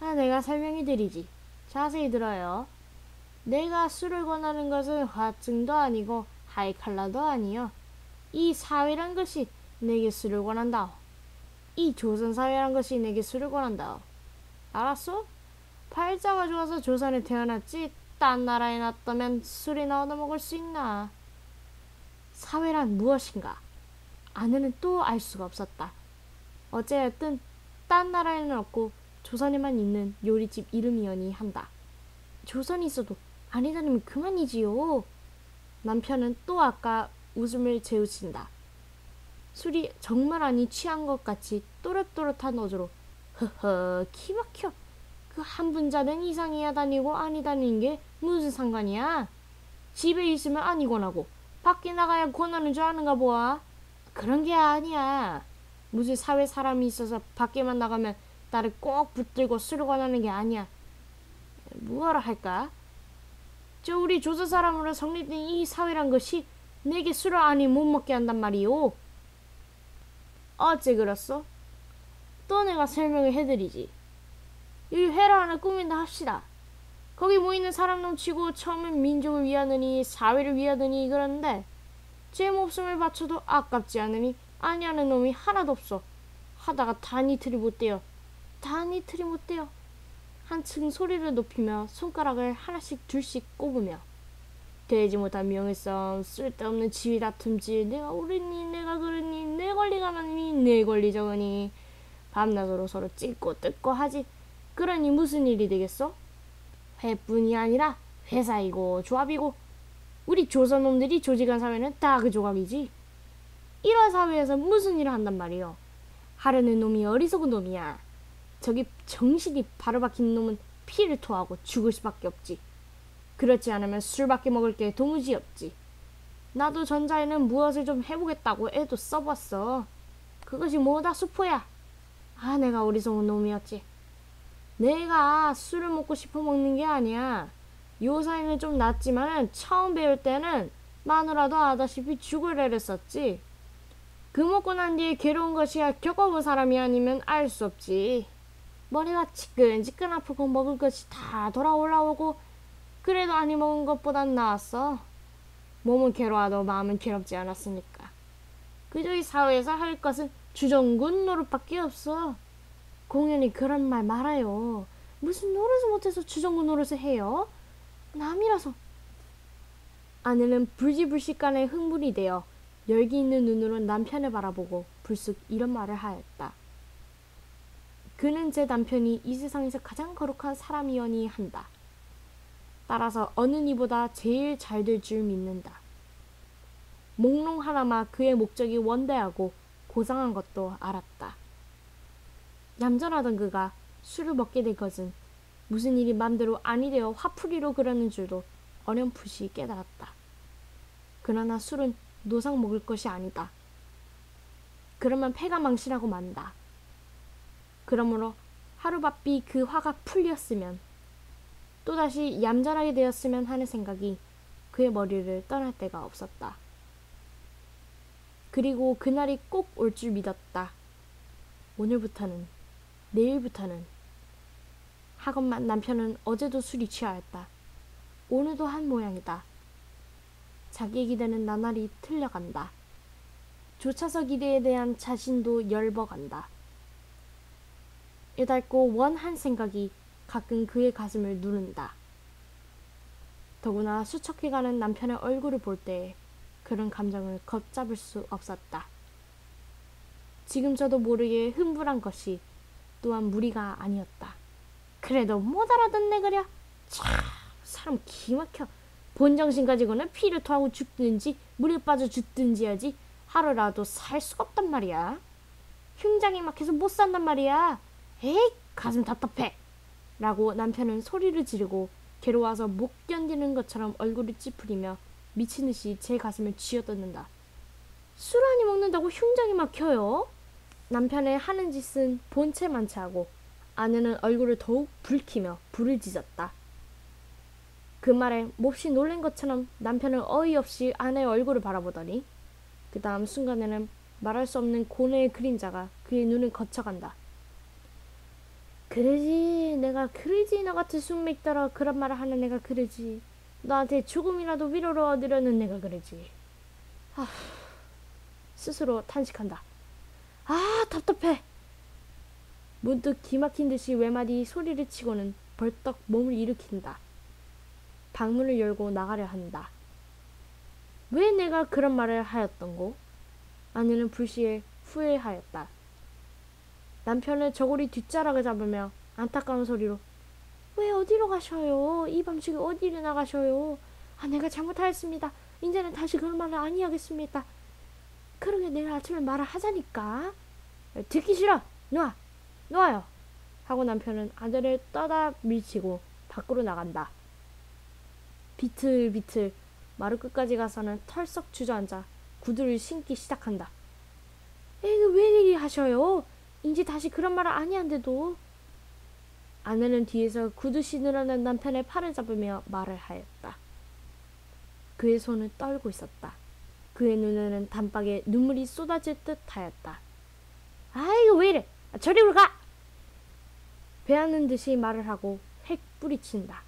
내가 설명해 드리지. 자세히 들어요. 내가 술을 권하는 것은 화증도 아니고 하이칼라도 아니요. 이 사회란 것이 내게 술을 권한다오. 이 조선사회란 것이 내게 술을 권한다오. 알았소? 팔자가 좋아서 조선에 태어났지 딴 나라에 났다면 술이나 얻어먹을 수 있나. 사회란 무엇인가? 아내는 또 알 수가 없었다. 어찌하였든 딴 나라에는 없고 조선에만 있는 요리집 이름이여니 한다. 조선이 있어도 아니다니면 그만이지요. 남편은 또 아까 웃음을 재우친다. 술이 정말 아니 취한 것 같이 또렷또렷한 어조로 허허 기막혀. 그 한 분자는 이상해야 다니고 아니 다니는 게 무슨 상관이야. 집에 있으면 아니 권하고 밖에 나가야 권하는 줄 아는가 보아. 그런 게 아니야. 무슨 사회 사람이 있어서 밖에만 나가면 나를 꼭 붙들고 술을 권하는 게 아니야. 뭐라 할까? 저 우리 조선 사람으로 성립된 이 사회란 것이 내게 술을 아니 못 먹게 한단 말이오. 어째 그렇소? 또 내가 설명을 해드리지. 이 회라 하나 꾸민다 합시다. 거기 모이는 사람 넘치고 처음엔 민족을 위하느니 사회를 위하느니 그러는데 제 목숨을 바쳐도 아깝지 않으니 아니하는 놈이 하나도 없어. 하다가 단이틀이 못돼요. 단이틀이 못돼요. 한층 소리를 높이며 손가락을 하나씩 둘씩 꼽으며 되지 못한 명예싸움, 쓸데없는 지위 다툼질, 내가 옳으니 내가 그러니 내 권리가 많으니 내 권리 적으니 밤낮으로 서로 찢고 뜯고 하지. 그러니 무슨 일이 되겠어? 회뿐이 아니라 회사이고 조합이고 우리 조선놈들이 조직한 사회는 다 그 조각이지. 이런 사회에서 무슨 일을 한단 말이요. 하려는 놈이 어리석은 놈이야. 저기 정신이 바로 박힌 놈은 피를 토하고 죽을 수밖에 없지. 그렇지 않으면 술밖에 먹을 게 도무지 없지. 나도 전자에는 무엇을 좀 해보겠다고 애도 써봤어. 그것이 뭐다 수포야. 내가 어리석은 놈이었지. 내가 술을 먹고 싶어 먹는 게 아니야. 요사이는 좀 낫지만 처음 배울 때는 마누라도 아다시피 죽을 애를 썼지. 그 먹고 난 뒤에 괴로운 것이야 겪어본 사람이 아니면 알 수 없지. 머리가 지끈지끈 아프고 먹을 것이 다 돌아올라오고 그래도 아니 먹은 것보단 나았어. 몸은 괴로워도 마음은 괴롭지 않았으니까. 그저 이 사회에서 할 것은 주정군 노릇밖에 없어. 공연히 그런 말 말아요. 무슨 노릇을 못해서 주정군 노릇을 해요? 남이라서. 아내는 불지불식간에 흥분이 되어 열기 있는 눈으로 남편을 바라보고 불쑥 이런 말을 하였다. 그는 제 남편이 이 세상에서 가장 거룩한 사람이여니 한다. 따라서 어느 이보다 제일 잘 될 줄 믿는다. 몽롱 하나마 그의 목적이 원대하고 고상한 것도 알았다. 얌전하던 그가 술을 먹게 된 것은 무슨 일이 맘대로 아니 되어 화풀이로 그러는 줄도 어렴풋이 깨달았다. 그러나 술은 노상 먹을 것이 아니다. 그러면 패가 망신하고 만다. 그러므로 하루바삐 그 화가 풀렸으면 또다시 얌전하게 되었으면 하는 생각이 그의 머리를 떠날 데가 없었다. 그리고 그날이 꼭 올 줄 믿었다. 오늘부터는, 내일부터는. 하건만 남편은 어제도 술이 취하였다. 오늘도 한 모양이다. 자기의 기대는 나날이 틀려간다. 조차서 기대에 대한 자신도 열버간다. 애달고 원한 생각이 가끔 그의 가슴을 누른다. 더구나 수척해가는 남편의 얼굴을 볼 때 그런 감정을 걷잡을 수 없었다. 지금 저도 모르게 흥분한 것이 또한 무리가 아니었다. 그래도 못 알아듣네 그려. 참 사람 기막혀. 본정신 가지고는 피를 토하고 죽든지 물에 빠져 죽든지 하지 하루라도 살 수가 없단 말이야. 흉장이 막혀서 못 산단 말이야. 에이 가슴 답답해. 라고 남편은 소리를 지르고 괴로워서 못 견디는 것처럼 얼굴을 찌푸리며 미친듯이 제 가슴을 쥐어뜯는다. 술 한입 먹는다고 흉장이 막혀요? 남편의 하는 짓은 본체만치 하고 아내는 얼굴을 더욱 붉히며 불을 지졌다. 그 말에 몹시 놀란 것처럼 남편은 어이없이 아내의 얼굴을 바라보더니 그 다음 순간에는 말할 수 없는 고뇌의 그림자가 그의 눈을 거쳐간다. 그러지 내가 그러지 너 같은 숙맥더러 그런 말을 하는 내가 그러지 너한테 조금이라도 위로를 얻으려는 내가 그러지. 스스로 탄식한다. 아 답답해. 문득 기막힌 듯이 외마디 소리를 치고는 벌떡 몸을 일으킨다. 방문을 열고 나가려 한다. 왜 내가 그런 말을 하였던고? 아내는 불시에 후회하였다. 남편을 저고리 뒷자락을 잡으며 안타까운 소리로 왜 어디로 가셔요? 이 밤중에 어디로 나가셔요? 내가 잘못하였습니다. 이제는 다시 그런 말을 아니하겠습니다. 그러게 내일 아침에 말을 하자니까. 듣기 싫어. 놓아요. 하고 남편은 아내를 떠다 밀치고 밖으로 나간다. 비틀비틀 마루 끝까지 가서는 털썩 주저앉아 구두를 신기 시작한다. 에이 왜 이리 하셔요? 인지 다시 그런 말을 아니한데도. 아내는 뒤에서 구두 신으려는 남편의 팔을 잡으며 말을 하였다. 그의 손을 떨고 있었다. 그의 눈에는 단박에 눈물이 쏟아질 듯 하였다. 아이고 왜 이래. 저리로 가. 배하는 듯이 말을 하고 획 뿌리친다.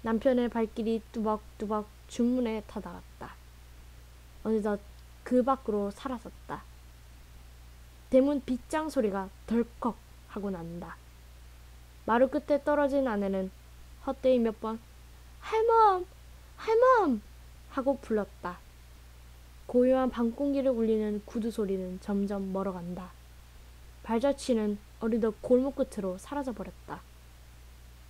남편의 발길이 뚜벅뚜벅 중문에 다다랐다. 어느덧 그 밖으로 사라졌다. 대문 빗장 소리가 덜컥 하고 난다. 마루 끝에 떨어진 아내는 헛되이 몇 번 할멈 하고 불렀다. 고요한 밤공기를 울리는 구두 소리는 점점 멀어간다. 발자취는 어느덧 골목 끝으로 사라져버렸다.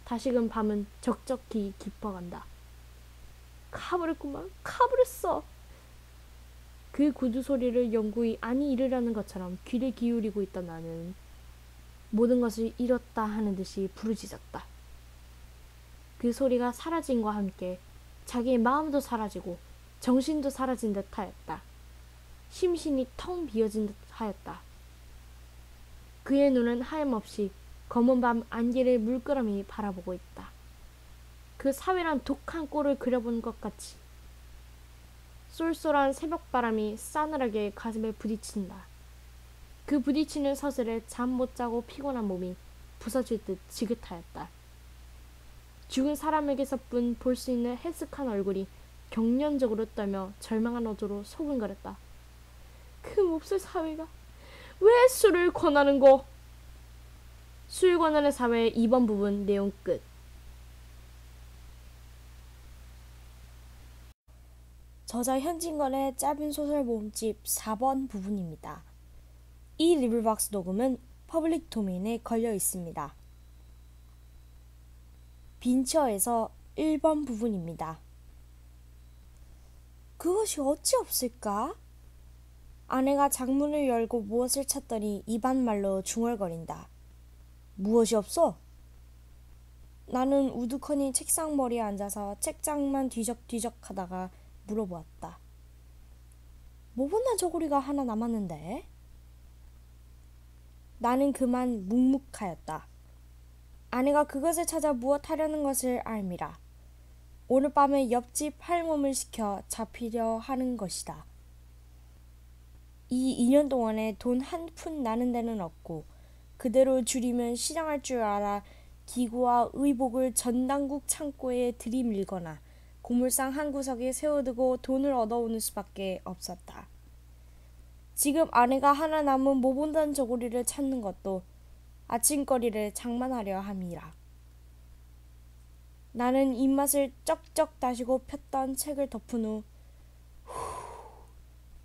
다시금 밤은 적적히 깊어간다. 가버렸구만. 가버렸어. 그 구두 소리를 영구히 안이 잃으려는 것처럼 귀를 기울이고 있던 나는 모든 것을 잃었다 하는 듯이 부르짖었다. 그 소리가 사라짐과 함께 자기의 마음도 사라지고 정신도 사라진 듯 하였다. 심신이 텅 비어진 듯 하였다. 그의 눈은 하염없이 검은 밤 안개를 물끄러미 바라보고 있다. 그 사회란 독한 꼴을 그려본 것 같이 쏠쏠한 새벽바람이 싸늘하게 가슴에 부딪힌다. 그 부딪히는 서슬에 잠 못 자고 피곤한 몸이 부서질 듯 지긋하였다. 죽은 사람에게서뿐 볼 수 있는 해쓱한 얼굴이 경련적으로 떨며 절망한 어조로 소근거렸다. 그 몹쓸 사회가 왜 술을 권하는고? 술 권하는 사회 2번 부분 내용 끝. 저자 현진건의 짧은 소설 모음집 4번 부분입니다. 이 리뷰박스 녹음은 퍼블릭 도메인에 걸려 있습니다. 빈처에서 1번 부분입니다. 그것이 어찌 없을까? 아내가 장문을 열고 무엇을 찾더니 입안말로 중얼거린다. 무엇이 없어? 나는 우두커니 책상머리에 앉아서 책장만 뒤적뒤적 하다가 물어보았다. 모본난 저고리가 하나 남았는데? 나는 그만 묵묵하였다. 아내가 그것을 찾아 무엇 하려는 것을 알미라. 오늘 밤에 옆집 할멈을 시켜 잡히려 하는 것이다. 이 2년 동안에 돈 한 푼 나는 데는 없고 그대로 줄이면 시장할 줄 알아 기구와 의복을 전당국 창고에 들이밀거나 고물상 한 구석에 세워두고 돈을 얻어오는 수밖에 없었다. 지금 아내가 하나 남은 모본단 저고리를 찾는 것도 아침거리를 장만하려 함이라. 나는 입맛을 쩍쩍 다시고 폈던 책을 덮은 후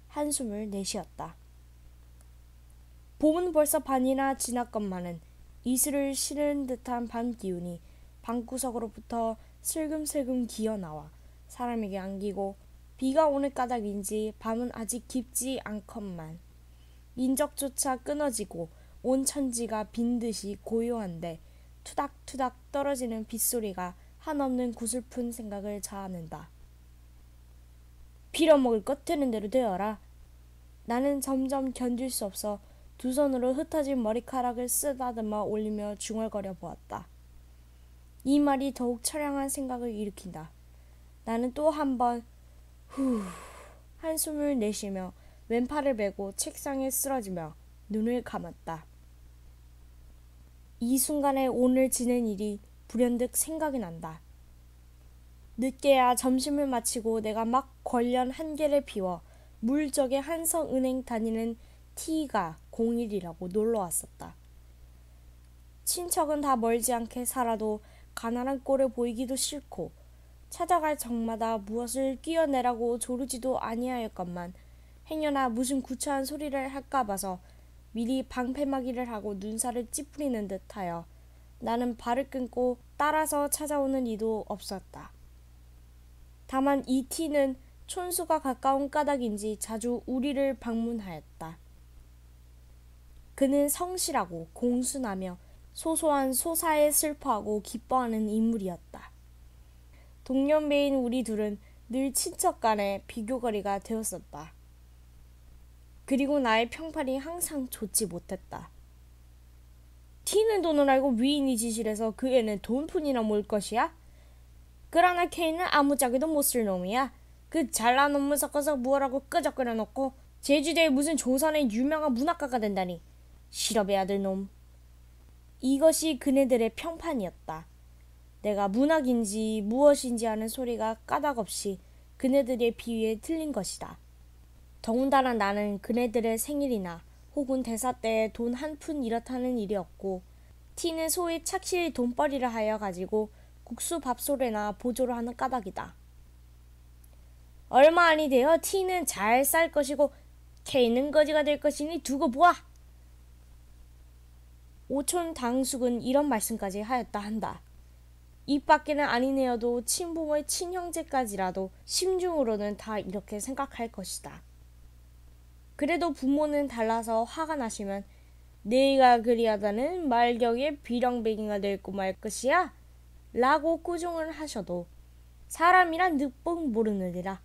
한숨을 내쉬었다. 봄은 벌써 반이나 지났건만은 이슬을 실은 듯한 밤 기운이 방구석으로부터 슬금슬금 기어나와 사람에게 안기고 비가 오는 까닭인지 밤은 아직 깊지 않건만 인적조차 끊어지고 온 천지가 빈 듯이 고요한데 투닥투닥 떨어지는 빗소리가 한없는 구슬픈 생각을 자아낸다. 빌어먹을 것 되는 대로 되어라. 나는 점점 견딜 수 없어 두 손으로 흩어진 머리카락을 쓰다듬어 올리며 중얼거려 보았다. 이 말이 더욱 처량한 생각을 일으킨다. 나는 또 한 번 한숨을 내쉬며 왼팔을 베고 책상에 쓰러지며 눈을 감았다. 이 순간에 오늘 지낸 일이 불현듯 생각이 난다. 늦게야 점심을 마치고 내가 막 관련 한 개를 비워 물적에 한성은행 다니는 T가 01이라고 놀러왔었다. 친척은 다 멀지 않게 살아도 가난한 꼴을 보이기도 싫고 찾아갈 적마다 무엇을 끼어내라고 조르지도 아니하였건만 행여나 무슨 구차한 소리를 할까 봐서 미리 방패막이를 하고 눈살을 찌푸리는 듯하여 나는 발을 끊고 따라서 찾아오는 이도 없었다. 다만 이 T는 촌수가 가까운 까닭인지 자주 우리를 방문하였다. 그는 성실하고 공순하며 소소한 소사에 슬퍼하고 기뻐하는 인물이었다. 동년배인 우리 둘은 늘 친척 간의 비교거리가 되었었다. 그리고 나의 평판이 항상 좋지 못했다. T는 돈을 알고 위인이 지실해서 그 애는 돈푼이나 몰 것이야? 그러나 K는 아무짝에도 못 쓸 놈이야. 그 잘난 놈을 섞어서 무엇라고 끄적거려 놓고 제주도에 무슨 조선의 유명한 문학가가 된다니. 실업의 아들 놈. 이것이 그네들의 평판이었다. 내가 문학인지 무엇인지 하는 소리가 까닭없이 그네들의 비위에 틀린 것이다. 더군다나 나는 그네들의 생일이나 혹은 대사 때에 돈 한 푼 이렇다는 일이 없고 T는 소위 착실히 돈벌이를 하여 가지고 국수 밥솥에나 보조를 하는 까닭이다. 얼마 아니 되어 T는 잘 쌀 것이고 K는 거지가 될 것이니 두고 보아. 오촌 당숙은 이런 말씀까지 하였다 한다. 입 밖에는 아니내어도 친부모의 친형제까지라도 심중으로는 다 이렇게 생각할 것이다. 그래도 부모는 달라서 화가 나시면 네가 그리하다는 말경에 비렁뱅이가 될고 말 것이야? 라고 꾸중을 하셔도 사람이란 늑복 모르느니라.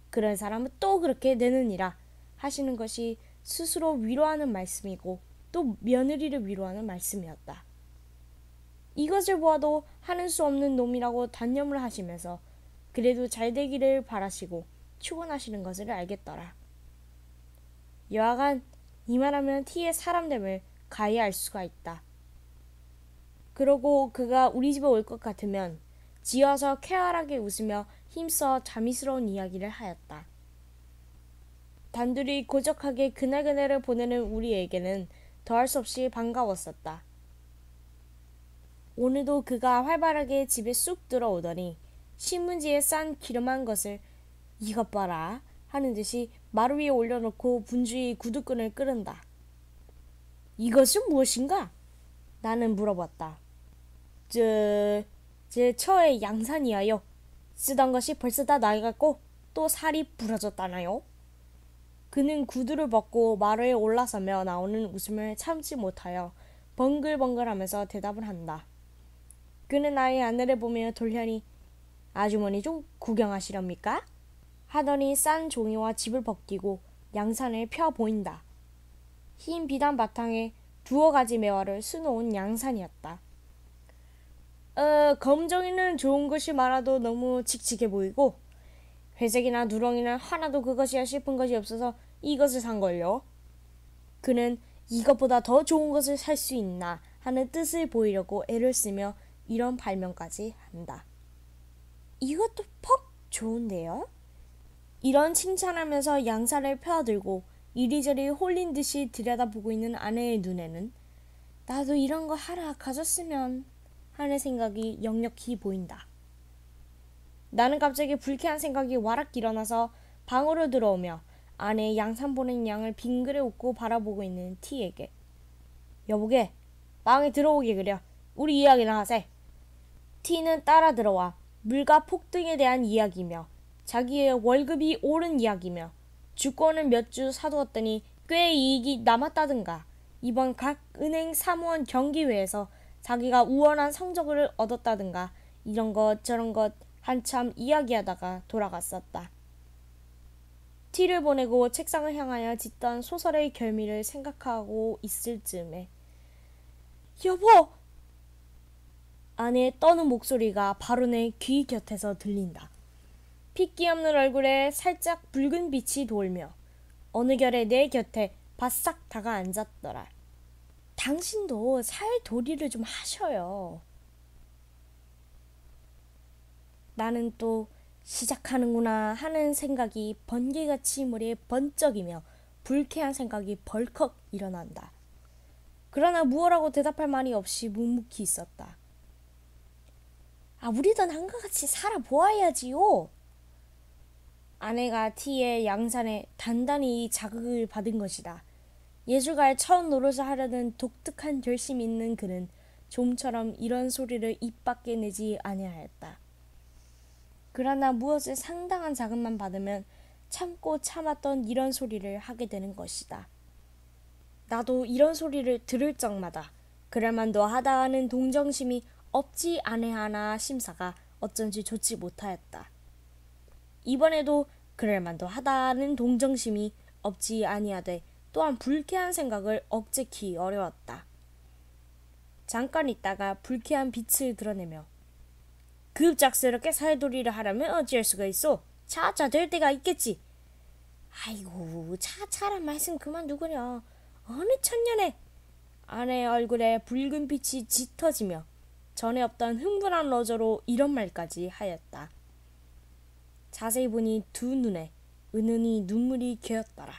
그런 사람은 또 그렇게 되느니라 하시는 것이 스스로 위로하는 말씀이고 또 며느리를 위로하는 말씀이었다. 이것을 보아도 하는 수 없는 놈이라고 단념을 하시면서 그래도 잘 되기를 바라시고 축원하시는 것을 알겠더라. 여하간 이만하면 T의 사람됨을 가히 알 수가 있다. 그러고 그가 우리 집에 올 것 같으면 지어서 쾌활하게 웃으며 힘써 자미스러운 이야기를 하였다. 단둘이 고적하게 그날그날을 보내는 우리에게는 더할 수 없이 반가웠었다. 오늘도 그가 활발하게 집에 쑥 들어오더니 신문지에 싼 기름한 것을 이것 봐라 하는 듯이 마루 위에 올려놓고 분주히 구두끈을 끄른다. 이것은 무엇인가? 나는 물어봤다. 제 처의 양산이야요. 쓰던 것이 벌써 다 나가고 또 살이 부러졌다나요? 그는 구두를 벗고 마루에 올라서며 나오는 웃음을 참지 못하여 벙글벙글하면서 대답을 한다. 그는 나의 아내를 보며 돌려니 아주머니 좀 구경하시렵니까? 하더니 싼 종이와 집을 벗기고 양산을 펴 보인다. 흰 비단 바탕에 두어 가지 매화를 수놓은 양산이었다. 검정이는 좋은 것이 많아도 너무 칙칙해 보이고 회색이나 누렁이는 하나도 그것이야 싶은 것이 없어서 이것을 산걸요. 그는 이것보다 더 좋은 것을 살 수 있나 하는 뜻을 보이려고 애를 쓰며 이런 발명까지 한다. 이것도 퍽 좋은데요? 이런 칭찬하면서 양살을 펴들고 이리저리 홀린 듯이 들여다보고 있는 아내의 눈에는 나도 이런 거 하나 가졌으면 하는 생각이 역력히 보인다. 나는 갑자기 불쾌한 생각이 와락 일어나서 방으로 들어오며 아내의 양산 보낸 양을 빙그레 웃고 바라보고 있는 T에게 여보게 방에 들어오게 그려. 우리 이야기나 하세. T는 따라 들어와 물가 폭등에 대한 이야기며 자기의 월급이 오른 이야기며 주권을 몇 주 사두었더니 꽤 이익이 남았다든가 이번 각 은행 사무원 경기회에서 자기가 우월한 성적을 얻었다든가 이런 것 저런 것 한참 이야기하다가 돌아갔었다. T를 보내고 책상을 향하여 짓던 소설의 결미를 생각하고 있을 즈음에 여보! 아내의 떠는 목소리가 바로 내 귀 곁에서 들린다. 핏기 없는 얼굴에 살짝 붉은 빛이 돌며 어느 결에 내 곁에 바싹 다가 앉았더라. 당신도 살 도리를 좀 하셔요. 나는 또 시작하는구나 하는 생각이 번개같이 머리에 번쩍이며 불쾌한 생각이 벌컥 일어난다. 그러나 무엇라고 대답할 말이 없이 묵묵히 있었다. 우리도 남과 같이 살아보아야지요. 아내가 T의 양산에 단단히 자극을 받은 것이다. 예술가의 첫 노릇을 하려는 독특한 결심이 있는 그는 좀처럼 이런 소리를 입 밖에 내지 아니하였다. 그러나 무엇을 상당한 자극만 받으면 참고 참았던 이런 소리를 하게 되는 것이다. 나도 이런 소리를 들을 적마다 그럴만도 하다 하는 동정심이 없지 않아하나 심사가 어쩐지 좋지 못하였다. 이번에도 그럴만도 하다 하는 동정심이 없지 아니하되 또한 불쾌한 생각을 억제키 어려웠다. 잠깐 있다가 불쾌한 빛을 드러내며 급작스럽게 살도리를 하려면 어찌할 수가 있어. 차차 될 때가 있겠지. 아이고 차차란 말씀 그만두거려. 어느 천년에. 아내의 얼굴에 붉은 빛이 짙어지며 전에 없던 흥분한 러저로 이런 말까지 하였다. 자세히 보니 두 눈에 은은히 눈물이 괴었더라.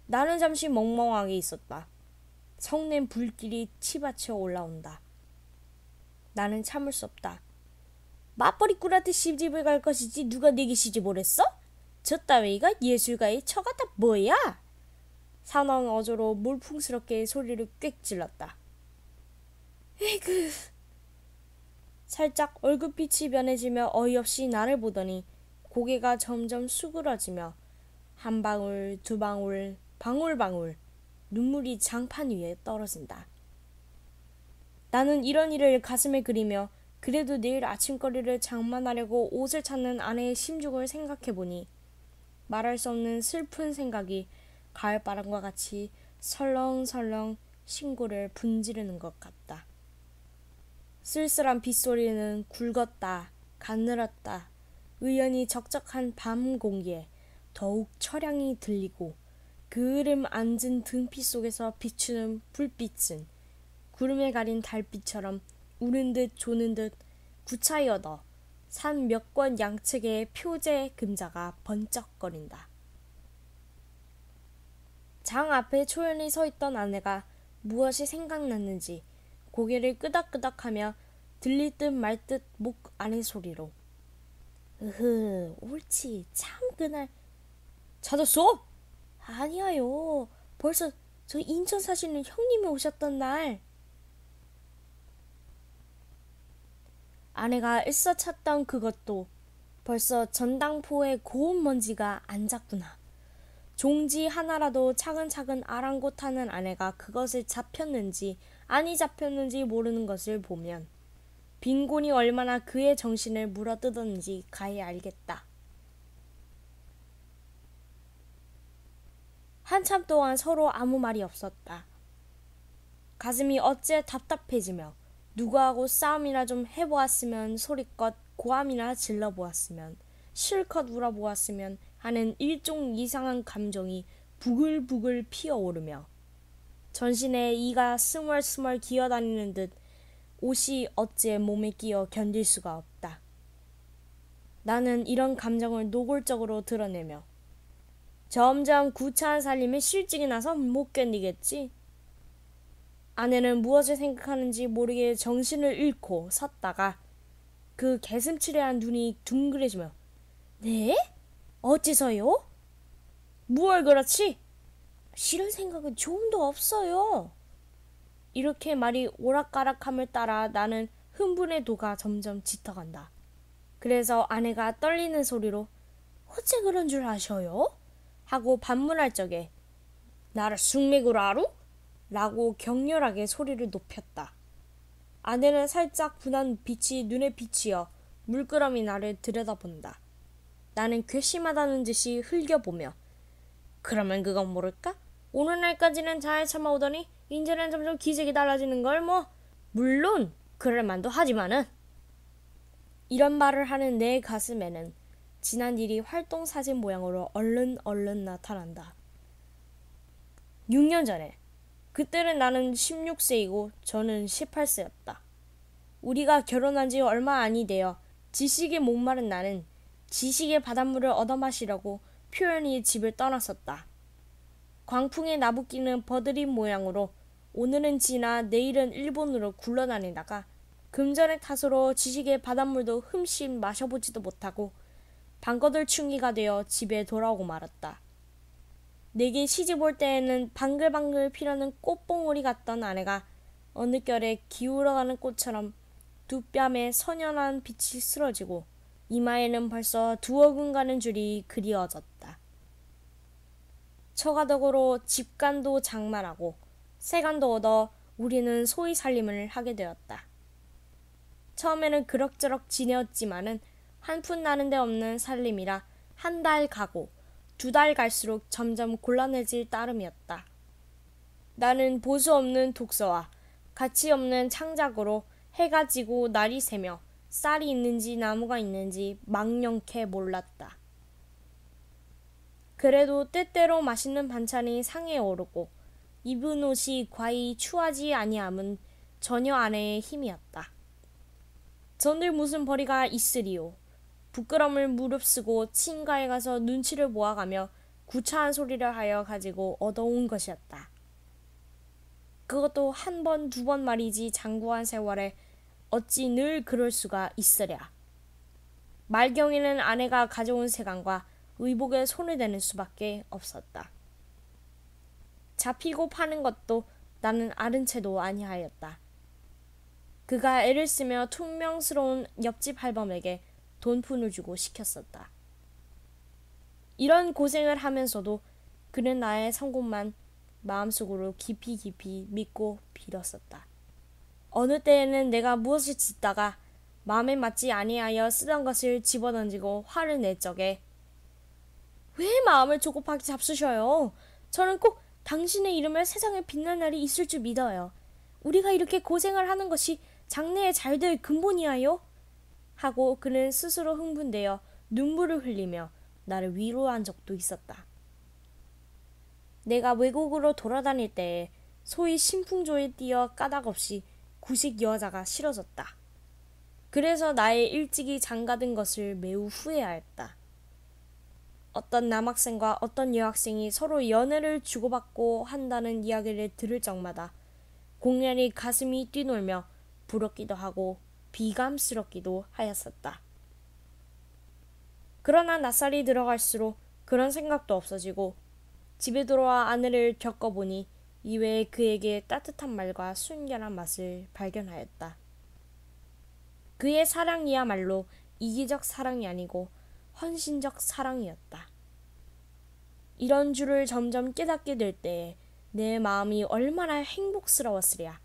나는 잠시 멍멍하게 있었다. 성낸 불길이 치받쳐 올라온다. 나는 참을 수 없다. 맞벌이꾼한테 시집을 갈 것이지 누가 내게 시집을 했어? 저 따위가 예술가의 처가다 뭐야? 사나운 어조로 몰풍스럽게 소리를 꽥 질렀다. 에이그. 살짝 얼굴빛이 변해지며 어이없이 나를 보더니 고개가 점점 수그러지며 한 방울 두 방울 방울방울 눈물이 장판 위에 떨어진다. 나는 이런 일을 가슴에 그리며 그래도 내일 아침거리를 장만하려고 옷을 찾는 아내의 심죽을 생각해보니 말할 수 없는 슬픈 생각이 가을바람과 같이 설렁설렁 신골을 분지르는 것 같다. 쓸쓸한 빗소리는 굵었다, 가늘었다, 의연히 적적한 밤 공기에 더욱 처량히 들리고 그을음 앉은 등빛 속에서 비추는 불빛은 구름에 가린 달빛처럼 우는 듯 조는 듯 구차히 얻어 산 몇 권 양측의 표제 금자가 번쩍거린다. 장 앞에 초연히 서 있던 아내가 무엇이 생각났는지 고개를 끄덕끄덕하며 들릴 듯 말 듯 목 안의 소리로 옳지 참 그날 찾았어? 아니야요. 벌써 저 인천 사시는 형님이 오셨던 날. 아내가 애써 찾던 그것도 벌써 전당포에 고운 먼지가 앉았구나. 종지 하나라도 차근차근 아랑곳하는 아내가 그것을 잡혔는지 아니 잡혔는지 모르는 것을 보면 빈곤이 얼마나 그의 정신을 물어뜯었는지 가히 알겠다. 한참 동안 서로 아무 말이 없었다. 가슴이 어째 답답해지며 누구하고 싸움이나 좀 해보았으면 소리껏 고함이나 질러보았으면 실컷 울어보았으면 하는 일종 이상한 감정이 부글부글 피어오르며 전신에 이가 스멀스멀 기어다니는 듯 옷이 어째 몸에 끼어 견딜 수가 없다. 나는 이런 감정을 노골적으로 드러내며 점점 구차한 살림에 실증이 나서 못 견디겠지. 아내는 무엇을 생각하는지 모르게 정신을 잃고 섰다가 그 개슴츠레한 눈이 둥그레지며 네? 어째서요? 무얼 그렇지? 싫은 생각은 조금도 없어요. 이렇게 말이 오락가락함을 따라 나는 흥분의 도가 점점 짙어간다. 그래서 아내가 떨리는 소리로 어째 그런 줄 아셔요? 하고 반문할 적에 나를 숙맥으로 알아? 라고 격렬하게 소리를 높였다. 아내는 살짝 분한 빛이 눈에 비치어 물끄러미 나를 들여다본다. 나는 괘씸하다는 듯이 흘겨보며 그러면 그건 모를까? 오늘날까지는 잘 참아오더니 이제는 점점 기색이 달라지는 걸 뭐. 물론 그럴 만도 하지만은. 이런 말을 하는 내 가슴에는 지난 일이 활동사진 모양으로 얼른 나타난다. 6년 전에. 그때는 나는 16세이고 저는 18세였다. 우리가 결혼한 지 얼마 아니 되어 지식에 목마른 나는 지식의 바닷물을 얻어마시려고 표현이 집을 떠났었다. 광풍에 나부끼는 버드린 모양으로 오늘은 지나 내일은 일본으로 굴러다니다가 금전의 탓으로 지식의 바닷물도 흠씬 마셔보지도 못하고 방거들 충기가 되어 집에 돌아오고 말았다. 내게 시집 올 때에는 방글방글 피려는 꽃봉오리 같던 아내가 어느 결에 기울어가는 꽃처럼 두 뺨에 선연한 빛이 쓰러지고 이마에는 벌써 2억은 가는 줄이 그리워졌다. 처가덕으로 집간도 장만하고 세간도 얻어 우리는 소위 살림을 하게 되었다. 처음에는 그럭저럭 지내었지만은 한 푼 나는 데 없는 살림이라 한 달 가고 2달 갈수록 점점 곤란해질 따름이었다. 나는 보수 없는 독서와 가치 없는 창작으로 해가 지고 날이 새며 쌀이 있는지 나무가 있는지 망령케 몰랐다. 그래도 때때로 맛있는 반찬이 상에 오르고 입은 옷이 과히 추하지 아니함은 전혀 아내의 힘이었다. 전들 무슨 벌이가 있으리요. 부끄럼을 무릅쓰고 친가에 가서 눈치를 보아가며 구차한 소리를 하여 가지고 얻어온 것이었다. 그것도 1번, 2번 말이지 장구한 세월에 어찌 늘 그럴 수가 있으랴. 말경에는 아내가 가져온 세간과 의복에 손을 대는 수밖에 없었다. 잡히고 파는 것도 나는 아른 채도 아니하였다. 그가 애를 쓰며 퉁명스러운 옆집 할멈에게 돈푼을 주고 시켰었다. 이런 고생을 하면서도 그는 나의 성공만 마음속으로 깊이 믿고 빌었었다. 어느 때에는 내가 무엇을 짓다가 마음에 맞지 아니하여 쓰던 것을 집어던지고 화를 낼 적에 왜 마음을 조급하게 잡수셔요? 저는 꼭 당신의 이름을 세상에 빛날 날이 있을 줄 믿어요. 우리가 이렇게 고생을 하는 것이 장래에 잘 될 근본이야요. 하고 그는 스스로 흥분되어 눈물을 흘리며 나를 위로한 적도 있었다. 내가 외국으로 돌아다닐 때에 소위 신풍조에 뛰어 까닭없이 구식 여자가 싫어졌다. 그래서 나의 일찍이 장가든 것을 매우 후회하였다. 어떤 남학생과 어떤 여학생이 서로 연애를 주고받고 한다는 이야기를 들을 적마다 공연히 가슴이 뛰놀며 부럽기도 하고 비감스럽기도 하였었다. 그러나 낯살이 들어갈수록 그런 생각도 없어지고 집에 들어와 아내를 겪어보니 이외에 그에게 따뜻한 말과 순결한 맛을 발견하였다. 그의 사랑이야말로 이기적 사랑이 아니고 헌신적 사랑이었다. 이런 줄을 점점 깨닫게 될 때에 내 마음이 얼마나 행복스러웠으랴.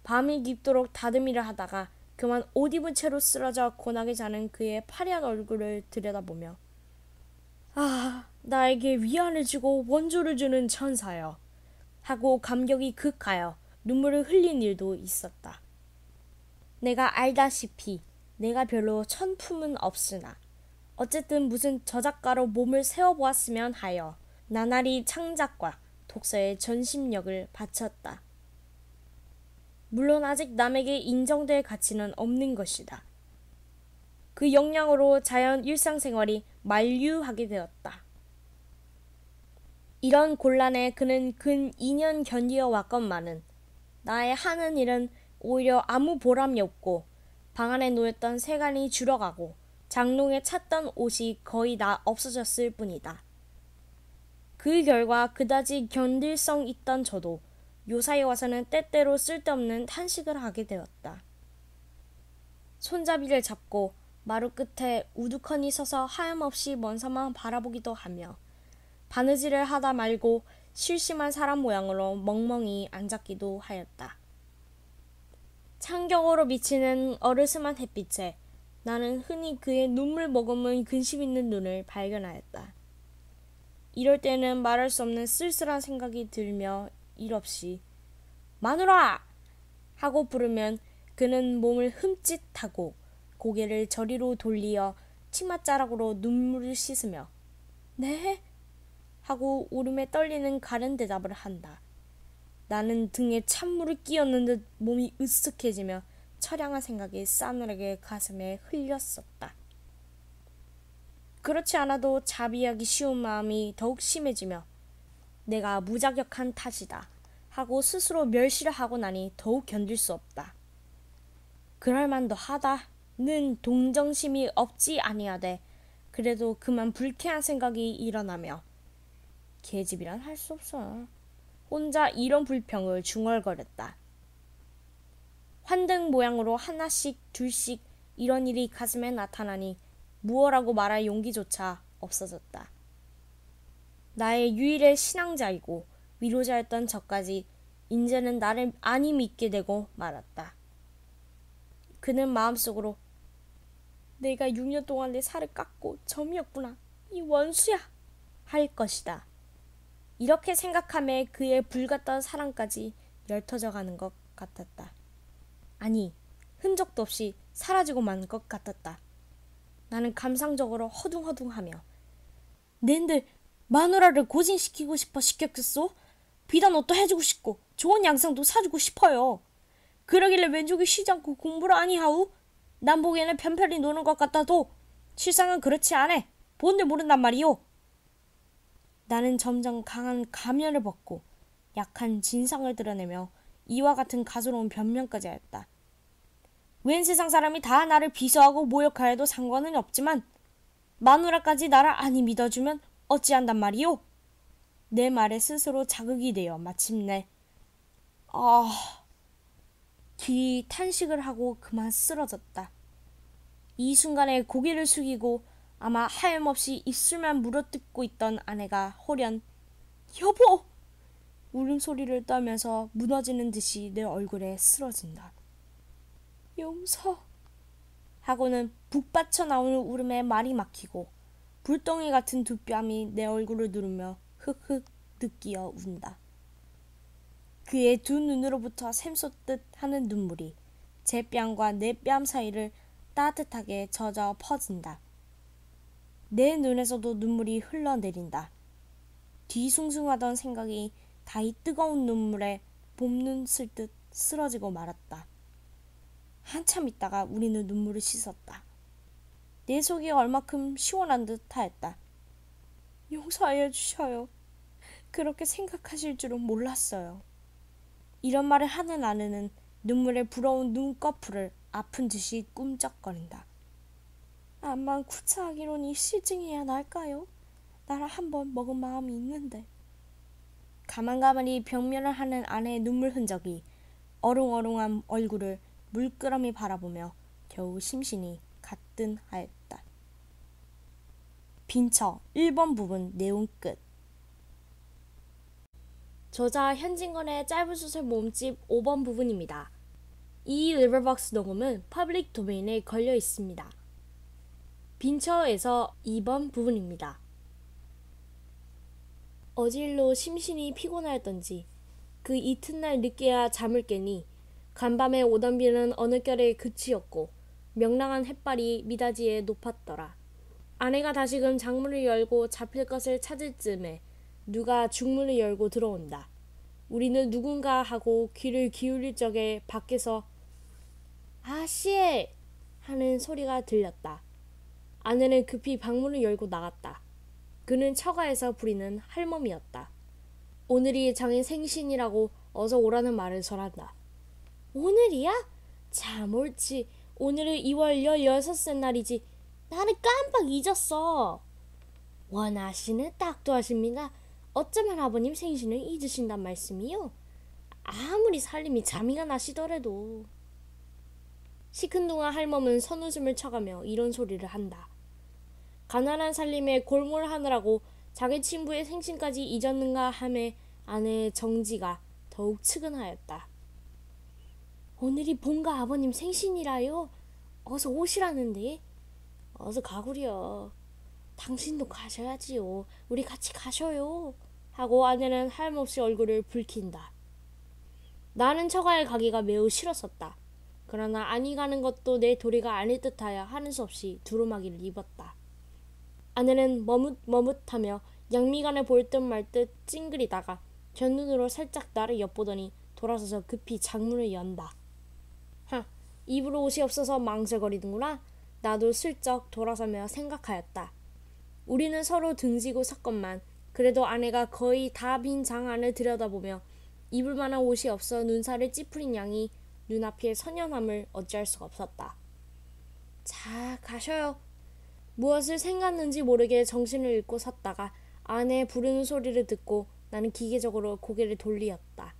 밤이 깊도록 다듬이를 하다가 그만 옷 입은 채로 쓰러져 고나게 자는 그의 파리한 얼굴을 들여다보며 아, 나에게 위안을 주고 원조를 주는 천사여 하고 감격이 극하여 눈물을 흘린 일도 있었다. 내가 알다시피 내가 별로 천품은 없으나 어쨌든 무슨 저작가로 몸을 세워보았으면 하여 나날이 창작과 독서에 전심력을 바쳤다. 물론 아직 남에게 인정될 가치는 없는 것이다. 그 영향으로 자연 일상생활이 만류하게 되었다. 이런 곤란에 그는 근 2년 견디어 왔건만은 나의 하는 일은 오히려 아무 보람이 없고 방 안에 놓였던 세간이 줄어가고 장롱에 찼던 옷이 거의 다 없어졌을 뿐이다. 그 결과 그다지 견딜성 있던 저도 요사이 와서는 때때로 쓸데없는 탄식을 하게 되었다. 손잡이를 잡고 마루 끝에 우두커니 서서 하염없이 먼 산만 바라보기도 하며 바느질을 하다 말고 실심한 사람 모양으로 멍멍이 앉았기도 하였다. 창경으로 비치는 어르스만 햇빛에 나는 흔히 그의 눈물 머금은 근심 있는 눈을 발견하였다. 이럴 때는 말할 수 없는 쓸쓸한 생각이 들며 일없이 마누라! 하고 부르면 그는 몸을 흠칫하고 고개를 저리로 돌리어 치맛자락으로 눈물을 씻으며 네? 하고 울음에 떨리는 가른 대답을 한다. 나는 등에 찬물을 끼얹는 듯 몸이 으쓱해지며 처량한 생각이 싸늘하게 가슴에 흘렸었다. 그렇지 않아도 자비하기 쉬운 마음이 더욱 심해지며 내가 무자격한 탓이다 하고 스스로 멸시를 하고 나니 더욱 견딜 수 없다. 그럴만도 하다는 동정심이 없지 아니하되 그래도 그만 불쾌한 생각이 일어나며 계집이란 할 수 없어. 혼자 이런 불평을 중얼거렸다. 환등 모양으로 하나씩 둘씩 이런 일이 가슴에 나타나니 무엇라고 말할 용기조차 없어졌다. 나의 유일의 신앙자이고 위로자였던 저까지 인제는 나를 안이 믿게 되고 말았다. 그는 마음속으로 내가 6년 동안 내 살을 깎고 점이었구나. 이 원수야. 할 것이다. 이렇게 생각하며 그의 불같던 사랑까지 엷터져 가는 것 같았다. 아니, 흔적도 없이 사라지고 만 것 같았다. 나는 감상적으로 허둥허둥하며 낸들 마누라를 고진시키고 싶어 시켰겠소? 비단 옷도 해주고 싶고 좋은 양상도 사주고 싶어요. 그러길래 왼쪽이 쉬지 않고 공부를 아니하우? 남 보기에는 편편히 노는 것 같아도 실상은 그렇지 않아. 본들 모른단 말이오. 나는 점점 강한 가면을 벗고 약한 진상을 드러내며 이와 같은 가소로운 변명까지 하였다. 웬 세상 사람이 다 나를 비서하고 모욕하여도 상관은 없지만 마누라까지 나를 아니 믿어주면 어찌한단 말이오? 내 말에 스스로 자극이 되어 마침내 길이 탄식을 하고 그만 쓰러졌다. 이 순간에 고개를 숙이고 아마 하염없이 입술만 물어뜯고 있던 아내가 호련 여보! 울음소리를 떨면서 무너지는 듯이 내 얼굴에 쓰러진다. 용서 하고는 북받쳐 나오는 울음에 말이 막히고 불덩이 같은 두 뺨이 내 얼굴을 누르며 흑흑 느끼어 운다. 그의 두 눈으로부터 샘솟듯 하는 눈물이 제 뺨과 내 뺨 사이를 따뜻하게 젖어 퍼진다. 내 눈에서도 눈물이 흘러내린다. 뒤숭숭하던 생각이 다이 뜨거운 눈물에 봄눈 쓸 듯 쓰러지고 말았다. 한참 있다가 우리는 눈물을 씻었다. 내 속이 얼마큼 시원한 듯 하였다. 용서하여 주셔요. 그렇게 생각하실 줄은 몰랐어요. 이런 말을 하는 아내는 눈물에 부러운 눈꺼풀을 아픈 듯이 꿈쩍거린다. 암만 구차하기로니 실증해야 날까요? 나라 한번 먹은 마음이 있는데. 가만가만히 벽면을 하는 아내의 눈물 흔적이 어롱어롱한 얼굴을 물끄러미 바라보며 겨우 심신이 가뜬하였다. 빈처 1번 부분 내용 끝. 저자 현진건의 짧은 소설 모음집 5번 부분입니다. 이 리버벅스 녹음은 퍼블릭 도메인에 걸려 있습니다. 빈처에서 2번 부분입니다. 어질로 심신이 피곤하였던지 그 이튿날 늦게야 잠을 깨니 간밤에 오던 비는 어느 결에 그치었고 명랑한 햇발이 미닫이에 높았더라. 아내가 다시금 장문을 열고 잡힐 것을 찾을 즈음에 누가 중문을 열고 들어온다. 우리는 누군가 하고 귀를 기울일 적에 밖에서 아씨! 하는 소리가 들렸다. 아내는 급히 방문을 열고 나갔다. 그는 처가에서 부리는 할멈이었다. 오늘이 장인 생신이라고 어서 오라는 말을 전한다. 오늘이야? 참 옳지. 오늘은 2월 16째 날이지. 나는 깜빡 잊었어. 원하시는 딱도 하십니다. 어쩌면 아버님 생신을 잊으신단 말씀이요? 아무리 살림이 잠이가 나시더라도. 시큰둥한 할멈은 선웃음을 쳐가며 이런 소리를 한다. 가난한 살림에 골몰하느라고 자기 친부의 생신까지 잊었는가 하매 아내의 정지가 더욱 측은하였다. 오늘이 본가 아버님 생신이라요. 어서 오시라는데. 어서 가구려. 당신도 가셔야지요. 우리 같이 가셔요. 하고 아내는 하염없이 얼굴을 붉힌다. 나는 처가에 가기가 매우 싫었었다. 그러나 아니 가는 것도 내 도리가 아닐 듯하여 하는 수 없이 두루마기를 입었다. 아내는 머뭇머뭇하며 양미간을 볼 듯 말 듯 찡그리다가 견눈으로 살짝 나를 엿보더니 돌아서서 급히 창문을 연다. 입으로 옷이 없어서 망설거리는구나. 나도 슬쩍 돌아서며 생각하였다. 우리는 서로 등지고 섰건만 그래도 아내가 거의 다 빈 장 안을 들여다보며 입을 만한 옷이 없어 눈살을 찌푸린 양이 눈앞의 선연함을 어찌할 수가 없었다. 자, 가셔요. 무엇을 생각는지 모르게 정신을 잃고 섰다가 아내의 부르는 소리를 듣고 나는 기계적으로 고개를 돌리었다.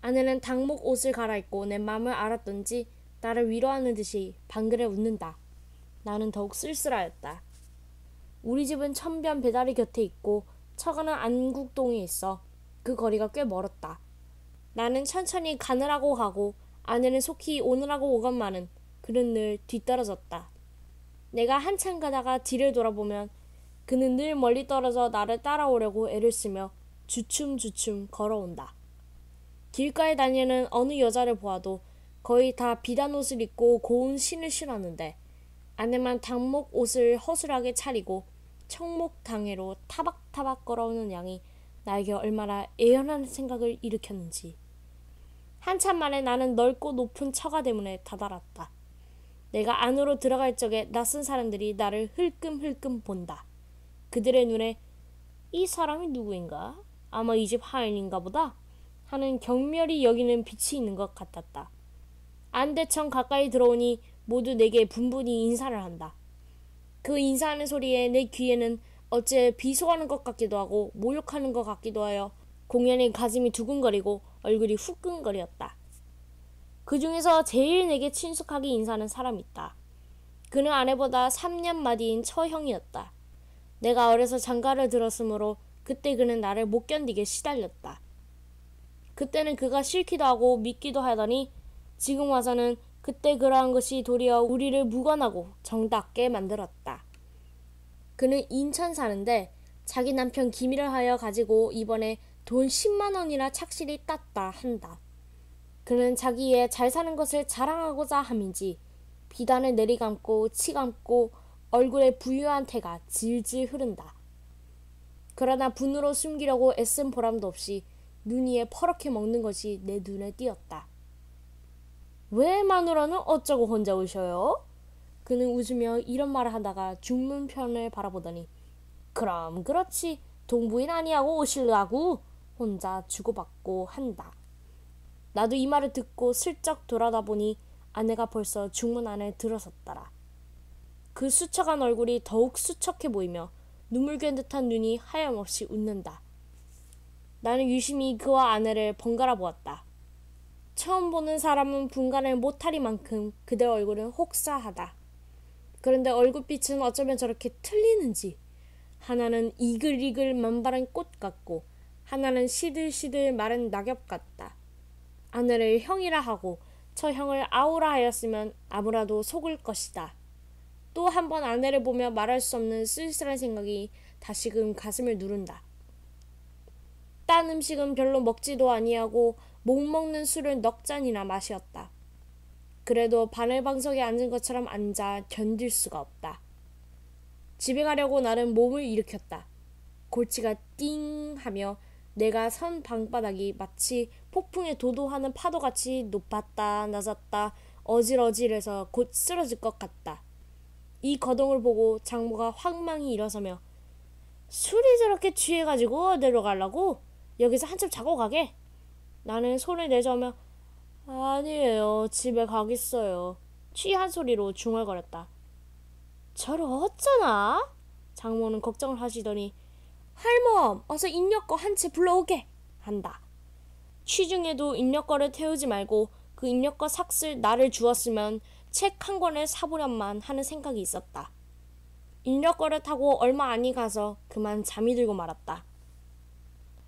아내는 당목 옷을 갈아입고 내 마음을 알았던지 나를 위로하는 듯이 방글에 웃는다. 나는 더욱 쓸쓸하였다. 우리 집은 천변 배다리 곁에 있고 처가는 안국동에 있어 그 거리가 꽤 멀었다. 나는 천천히 가느라고 가고 아내는 속히 오느라고 오건만은 그는 늘 뒤떨어졌다. 내가 한참 가다가 뒤를 돌아보면 그는 늘 멀리 떨어져 나를 따라오려고 애를 쓰며 주춤주춤 걸어온다. 길가에 다니는 어느 여자를 보아도 거의 다 비단 옷을 입고 고운 신을 신었는데 아내만 당목 옷을 허술하게 차리고 청목 당해로 타박타박 걸어오는 양이 나에게 얼마나 애연한 생각을 일으켰는지. 한참 만에 나는 넓고 높은 처가 대문에 다다랐다. 내가 안으로 들어갈 적에 낯선 사람들이 나를 흘끔흘끔 본다. 그들의 눈에 이 사람이 누구인가? 아마 이 집 하인인가 보다 하는 경멸이 여기는 빛이 있는 것 같았다. 안대청 가까이 들어오니 모두 내게 분분히 인사를 한다. 그 인사하는 소리에 내 귀에는 어째 비속하는 것 같기도 하고 모욕하는 것 같기도 하여 공연히 가슴이 두근거리고 얼굴이 후끈거렸다. 그 중에서 제일 내게 친숙하게 인사하는 사람이 있다. 그는 아내보다 3년 마디인 처형이었다. 내가 어려서 장가를 들었으므로 그때 그는 나를 못 견디게 시달렸다. 그때는 그가 싫기도 하고 믿기도 하더니 지금 와서는 그때 그러한 것이 도리어 우리를 무관하고 정답게 만들었다. 그는 인천 사는데 자기 남편 기밀을 하여 가지고 이번에 돈 10만 원이나 착실히 땄다 한다. 그는 자기의 잘 사는 것을 자랑하고자 함인지 비단을 내리감고 치감고 얼굴에 부유한 태가 질질 흐른다. 그러나 분으로 숨기려고 애쓴 보람도 없이 눈 위에 퍼렇게 먹는 것이 내 눈에 띄었다. 왜 마누라는 어쩌고 혼자 오셔요? 그는 웃으며 이런 말을 하다가 중문편을 바라보더니 그럼 그렇지 동부인 아니하고 오실라고 혼자 주고받고 한다. 나도 이 말을 듣고 슬쩍 돌아다보니 아내가 벌써 중문 안에 들어섰더라. 그 수척한 얼굴이 더욱 수척해 보이며 눈물 괴는 듯한 눈이 하염없이 웃는다. 나는 유심히 그와 아내를 번갈아 보았다. 처음 보는 사람은 분간을 못하리만큼 그대 얼굴은 혹사하다. 그런데 얼굴빛은 어쩌면 저렇게 틀리는지 하나는 이글이글 만발한 꽃 같고 하나는 시들시들 마른 낙엽 같다. 아내를 형이라 하고 저 형을 아우라 하였으면 아무라도 속을 것이다. 또 한 번 아내를 보며 말할 수 없는 쓸쓸한 생각이 다시금 가슴을 누른다. 딴 음식은 별로 먹지도 아니하고 못 먹는 술을 넉 잔이나 마셨다. 그래도 바늘방석에 앉은 것처럼 앉아 견딜 수가 없다. 집에 가려고 나는 몸을 일으켰다. 골치가 띵 하며 내가 선 방바닥이 마치 폭풍에 도도하는 파도같이 높았다 낮았다 어질어질해서 곧 쓰러질 것 같다. 이 거동을 보고 장모가 황망히 일어서며 술이 저렇게 취해가지고 내려가려고? 여기서 한참 자고 가게? 나는 손을 내저으며 아니에요. 집에 가겠어요. 취한 소리로 중얼거렸다. 저를 어쩌나? 장모는 걱정을 하시더니 할멈 어서 인력거 한 채 불러오게 한다. 취중에도 인력거를 태우지 말고 그 인력거 삭슬 나를 주었으면 책 한 권을 사보련만 하는 생각이 있었다. 인력거를 타고 얼마 안이 가서 그만 잠이 들고 말았다.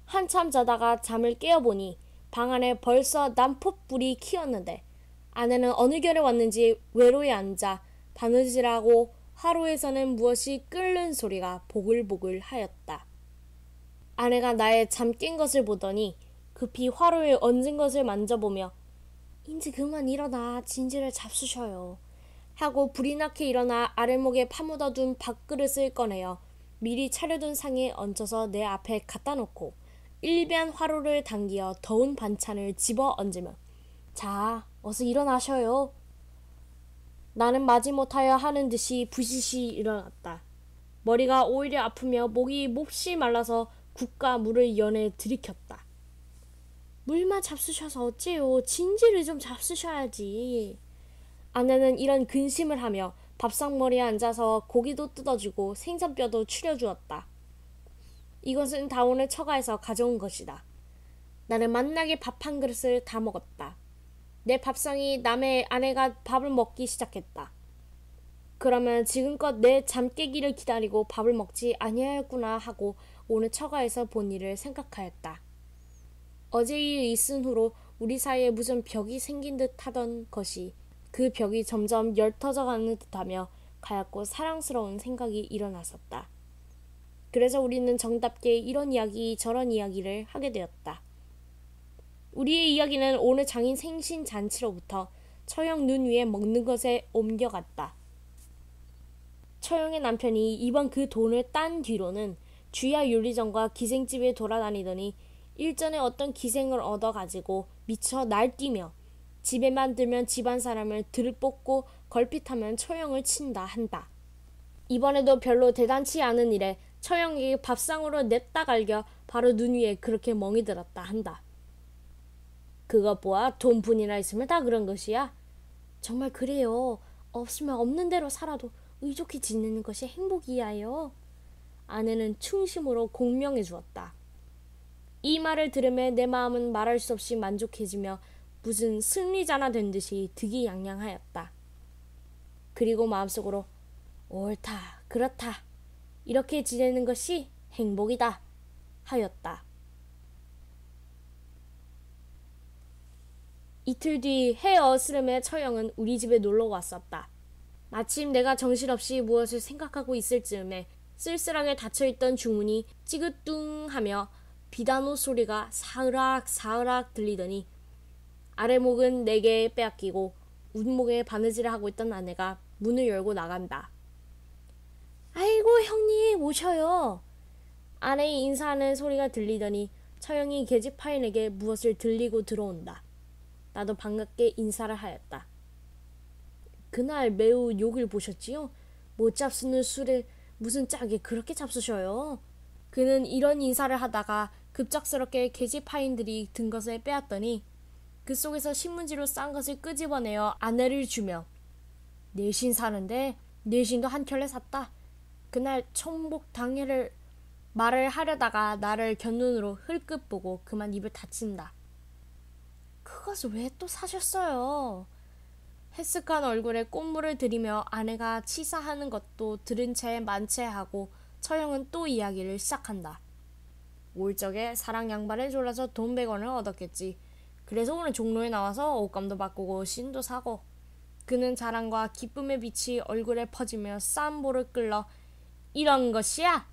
한참 자다가 잠을 깨어보니 방 안에 벌써 난폭불이 키었는데 아내는 어느 결에 왔는지 외로에 앉아 바느질하고 화로에서는 무엇이 끓는 소리가 보글보글 하였다. 아내가 나의 잠 깬 것을 보더니 급히 화로에 얹은 것을 만져보며 인제 그만 일어나 진지를 잡수셔요 하고 불이 나게 일어나 아랫목에 파묻어둔 밥그릇을 꺼내어 미리 차려둔 상에 얹어서 내 앞에 갖다 놓고 일변 화로를 당기어 더운 반찬을 집어 얹으며 자 어서 일어나셔요. 나는 마지못하여 하는 듯이 부시시 일어났다. 머리가 오히려 아프며 목이 몹시 말라서 국과 물을 연에 들이켰다. 물만 잡수셔서 어째요. 진지를 좀 잡수셔야지. 아내는 이런 근심을 하며 밥상머리에 앉아서 고기도 뜯어주고 생선뼈도 추려주었다. 이것은 다 오늘 처가에서 가져온 것이다. 나는 맛나게 밥 한 그릇을 다 먹었다. 내 밥상이 남의 아내가 밥을 먹기 시작했다. 그러면 지금껏 내 잠 깨기를 기다리고 밥을 먹지 아니하였구나 하고 오늘 처가에서 본 일을 생각하였다. 어제 일 있은 후로 우리 사이에 무슨 벽이 생긴 듯 하던 것이 그 벽이 점점 엷어져 가는 듯하며 가엾고 사랑스러운 생각이 일어났었다. 그래서 우리는 정답게 이런 이야기 저런 이야기를 하게 되었다. 우리의 이야기는 오늘 장인 생신 잔치로부터 처형 눈 위에 먹는 것에 옮겨갔다. 처형의 남편이 이번 그 돈을 딴 뒤로는 주야 요리점과 기생집에 돌아다니더니 일전에 어떤 기생을 얻어가지고 미쳐 날뛰며 집에만 들면 집안 사람을 들뽑고 걸핏하면 처형을 친다 한다. 이번에도 별로 대단치 않은 일에 처형에게 밥상으로 냅다 갈겨 바로 눈 위에 그렇게 멍이 들었다 한다. 그것 보아 돈뿐이나 있으면 다 그런 것이야. 정말 그래요. 없으면 없는 대로 살아도 의좋게 지내는 것이 행복이야요. 아내는 충심으로 공명해 주었다. 이 말을 들으며 내 마음은 말할 수 없이 만족해지며 무슨 승리자나 된 듯이 득이양양하였다. 그리고 마음속으로 옳다, 그렇다. 이렇게 지내는 것이 행복이다 하였다. 이틀 뒤 해 어스름에 처형은 우리 집에 놀러 왔었다. 마침 내가 정신없이 무엇을 생각하고 있을 즈음에 쓸쓸하게 닫혀있던 주문이 찌긋뚱 하며 비단오 소리가 사으락 사으락 들리더니 아래목은 내게 빼앗기고 웃목에 바느질을 하고 있던 아내가 문을 열고 나간다. 아이고 형님 오셔요. 아내의 인사하는 소리가 들리더니 처형이 계집파인에게 무엇을 들리고 들어온다. 나도 반갑게 인사를 하였다. 그날 매우 욕을 보셨지요? 못 잡수는 술을 무슨 짝에 그렇게 잡수셔요? 그는 이런 인사를 하다가 급작스럽게 계집파인들이 든 것을 빼앗더니 그 속에서 신문지로 싼 것을 끄집어내어 아내를 주며 내신 사는데 내신도 한 켤레 샀다. 그날 청복 당일을 말을 하려다가 나를 곁눈으로 흘끗 보고 그만 입을 닫힌다. 그것을 왜 또 사셨어요? 해쓱한 얼굴에 꽃물을 들이며 아내가 치사하는 것도 들은 채 만체하고 처형은 또 이야기를 시작한다. 올 적에 사랑 양반을 졸라서 돈 100원을 얻었겠지. 그래서 오늘 종로에 나와서 옷감도 바꾸고 신도 사고. 그는 자랑과 기쁨의 빛이 얼굴에 퍼지며 쌈보를 끌러 이런 것이야?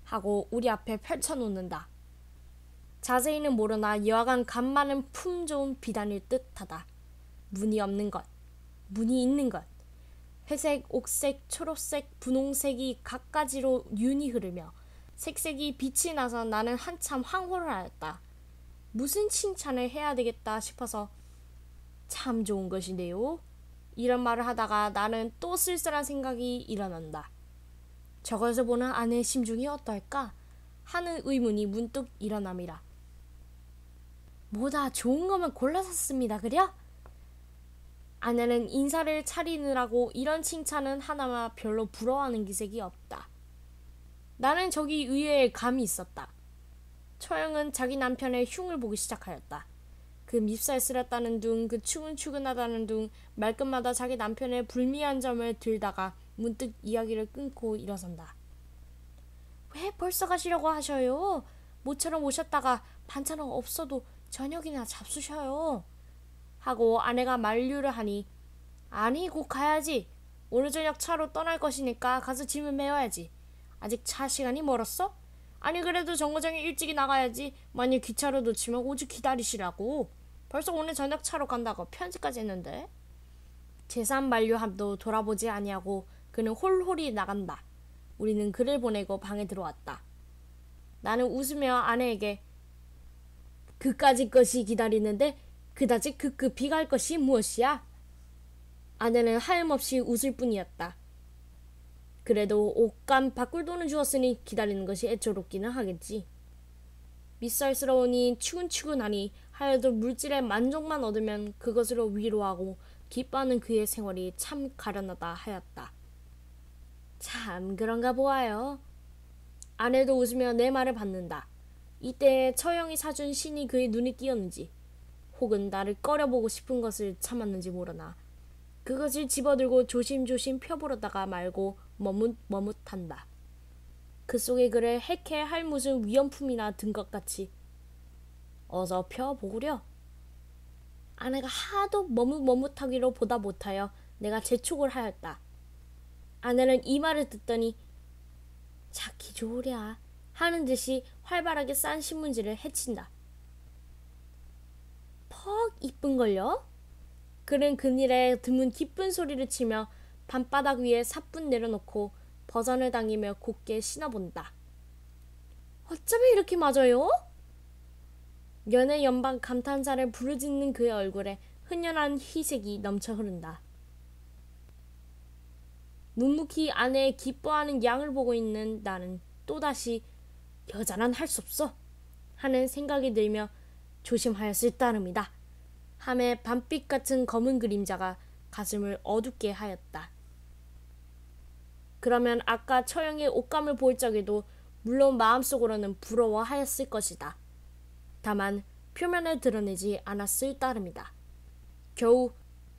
하고 우리 앞에 펼쳐놓는다. 자세히는 모르나 여하간 간 많은 품 좋은 비단일 듯하다. 무늬 없는 것, 무늬 있는 것. 회색, 옥색, 초록색, 분홍색이 갖가지로 윤이 흐르며 색색이 빛이 나서 나는 한참 황홀을 하였다. 무슨 칭찬을 해야 되겠다 싶어서 참 좋은 것인데요. 이런 말을 하다가 나는 또 쓸쓸한 생각이 일어난다. 저것을 보는 아내의 심중이 어떨까? 하는 의문이 문득 일어남이라. 뭐다 좋은 거면 골라 샀습니다. 그려? 아내는 인사를 차리느라고 이런 칭찬은 하나마 별로 부러워하는 기색이 없다. 나는 저기 의외의 감이 있었다. 처형은 자기 남편의 흉을 보기 시작하였다. 그 밉살 쓰렸다는 둥, 그 추근추근하다는 둥, 말끝마다 자기 남편의 불미한 점을 들다가 문득 이야기를 끊고 일어선다. 왜 벌써 가시려고 하셔요? 모처럼 오셨다가 반찬은 없어도 저녁이나 잡수셔요. 하고 아내가 만류를 하니 아니 곧 가야지. 오늘 저녁 차로 떠날 것이니까 가서 짐을 메워야지. 아직 차 시간이 멀었어? 아니 그래도 정거장에 일찍이 나가야지. 만일 기차로 놓치면 오죽 기다리시라고. 벌써 오늘 저녁 차로 간다고 편지까지 했는데. 재산 만류함도 돌아보지 아니하고 그는 홀홀히 나간다. 우리는 그를 보내고 방에 들어왔다. 나는 웃으며 아내에게 그까짓 것이 기다리는데 그다지 급급히 갈 것이 무엇이야? 아내는 하염없이 웃을 뿐이었다. 그래도 옷감 바꿀 돈은 주었으니 기다리는 것이 애처롭기는 하겠지. 밉살스러우니 추근추근하니 하여도 물질의 만족만 얻으면 그것으로 위로하고 기뻐하는 그의 생활이 참 가련하다 하였다. 참 그런가 보아요. 아내도 웃으며 내 말을 받는다. 이때 처형이 사준 신이 그의 눈에 띄었는지 혹은 나를 꺼려보고 싶은 것을 참았는지 모르나 그것을 집어들고 조심조심 펴보려다가 말고 머뭇머뭇한다. 그 속에 그를 해케 할 무슨 위험품이나 든 것 같이 어서 펴보구려. 아내가 하도 머뭇머뭇하기로 보다 못하여 내가 재촉을 하였다. 아내는 이 말을 듣더니 찾기 좋으랴 하는 듯이 활발하게 싼 신문지를 헤친다. 퍽 이쁜걸요? 그는 그늘에 드문 기쁜 소리를 치며 밤바닥 위에 사뿐 내려놓고 버선을 당기며 곱게 신어본다. 어쩌면 이렇게 맞아요? 연애 연방 감탄사를 부르짖는 그의 얼굴에 흔연한 희색이 넘쳐 흐른다. 묵묵히 아내의 기뻐하는 양을 보고 있는 나는 또다시 여자란 할 수 없어 하는 생각이 들며 조심하였을 따름이다. 함에 밤빛 같은 검은 그림자가 가슴을 어둡게 하였다. 그러면 아까 처형의 옷감을 볼 적에도 물론 마음속으로는 부러워하였을 것이다. 다만 표면에 드러내지 않았을 따름이다. 겨우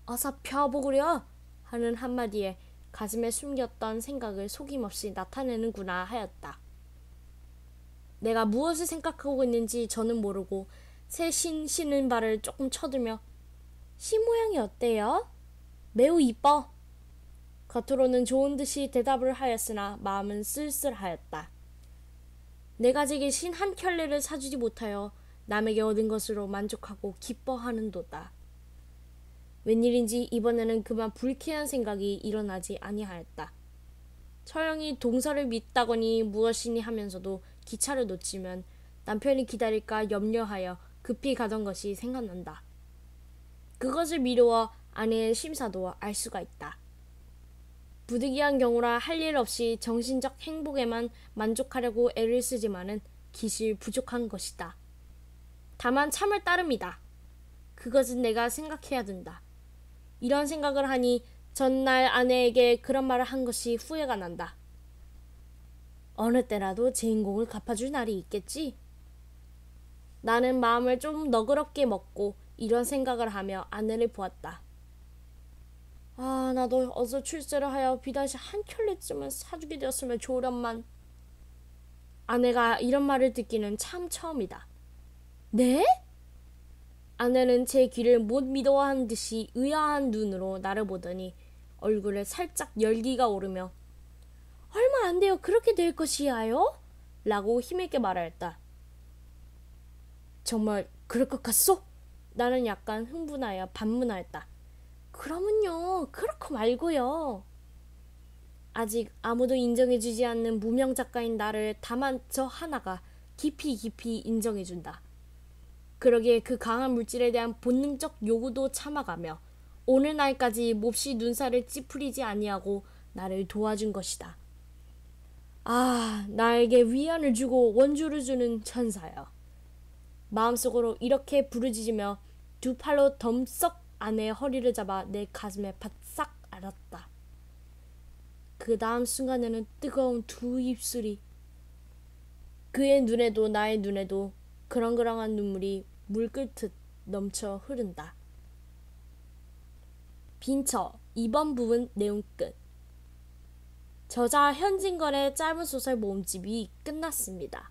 어서 펴보구려 하는 한마디에 가슴에 숨겼던 생각을 속임없이 나타내는구나 하였다. 내가 무엇을 생각하고 있는지 저는 모르고 새 신은 발을 조금 쳐들며 신 모양이 어때요? 매우 이뻐. 겉으로는 좋은 듯이 대답을 하였으나 마음은 쓸쓸하였다. 내가 제게 신 한 켤레를 사주지 못하여 남에게 얻은 것으로 만족하고 기뻐하는도다. 웬일인지 이번에는 그만 불쾌한 생각이 일어나지 아니하였다. 처형이 동서를 믿다거니 무엇이니 하면서도 기차를 놓치면 남편이 기다릴까 염려하여 급히 가던 것이 생각난다. 그것을 미루어 아내의 심사도 알 수가 있다. 부득이한 경우라 할 일 없이 정신적 행복에만 만족하려고 애를 쓰지만은 기실 부족한 것이다. 다만 참을 따름이다. 그것은 내가 생각해야 된다. 이런 생각을 하니 전날 아내에게 그런 말을 한 것이 후회가 난다. 어느 때라도 제 인공을 갚아줄 날이 있겠지? 나는 마음을 좀 너그럽게 먹고 이런 생각을 하며 아내를 보았다. 아, 나도 어서 출세를 하여 비다시 한 켤레쯤은 사주게 되었으면 좋으련만. 아내가 이런 말을 듣기는 참 처음이다. 네? 아내는 제 귀를 못 믿어한 듯이 의아한 눈으로 나를 보더니 얼굴에 살짝 열기가 오르며 얼마 안 돼요. 그렇게 될 것이야요? 라고 힘있게 말하였다. 정말 그럴 것 같소? 나는 약간 흥분하여 반문하였다. 그러면요. 그렇고 말고요. 아직 아무도 인정해주지 않는 무명 작가인 나를 다만 저 하나가 깊이 인정해준다. 그러기에 그 강한 물질에 대한 본능적 요구도 참아가며 오늘날까지 몹시 눈살을 찌푸리지 아니하고 나를 도와준 것이다. 아, 나에게 위안을 주고 원주를 주는 천사여. 마음속으로 이렇게 부르짖으며 두 팔로 덤썩 아내의 허리를 잡아 내 가슴에 바싹 알았다. 그 다음 순간에는 뜨거운 두 입술이, 그의 눈에도 나의 눈에도 그렁그렁한 눈물이 물 끓듯 넘쳐 흐른다. 빈처 2번 부분 내용 끝. 저자 현진걸의 짧은 소설 모음집이 끝났습니다.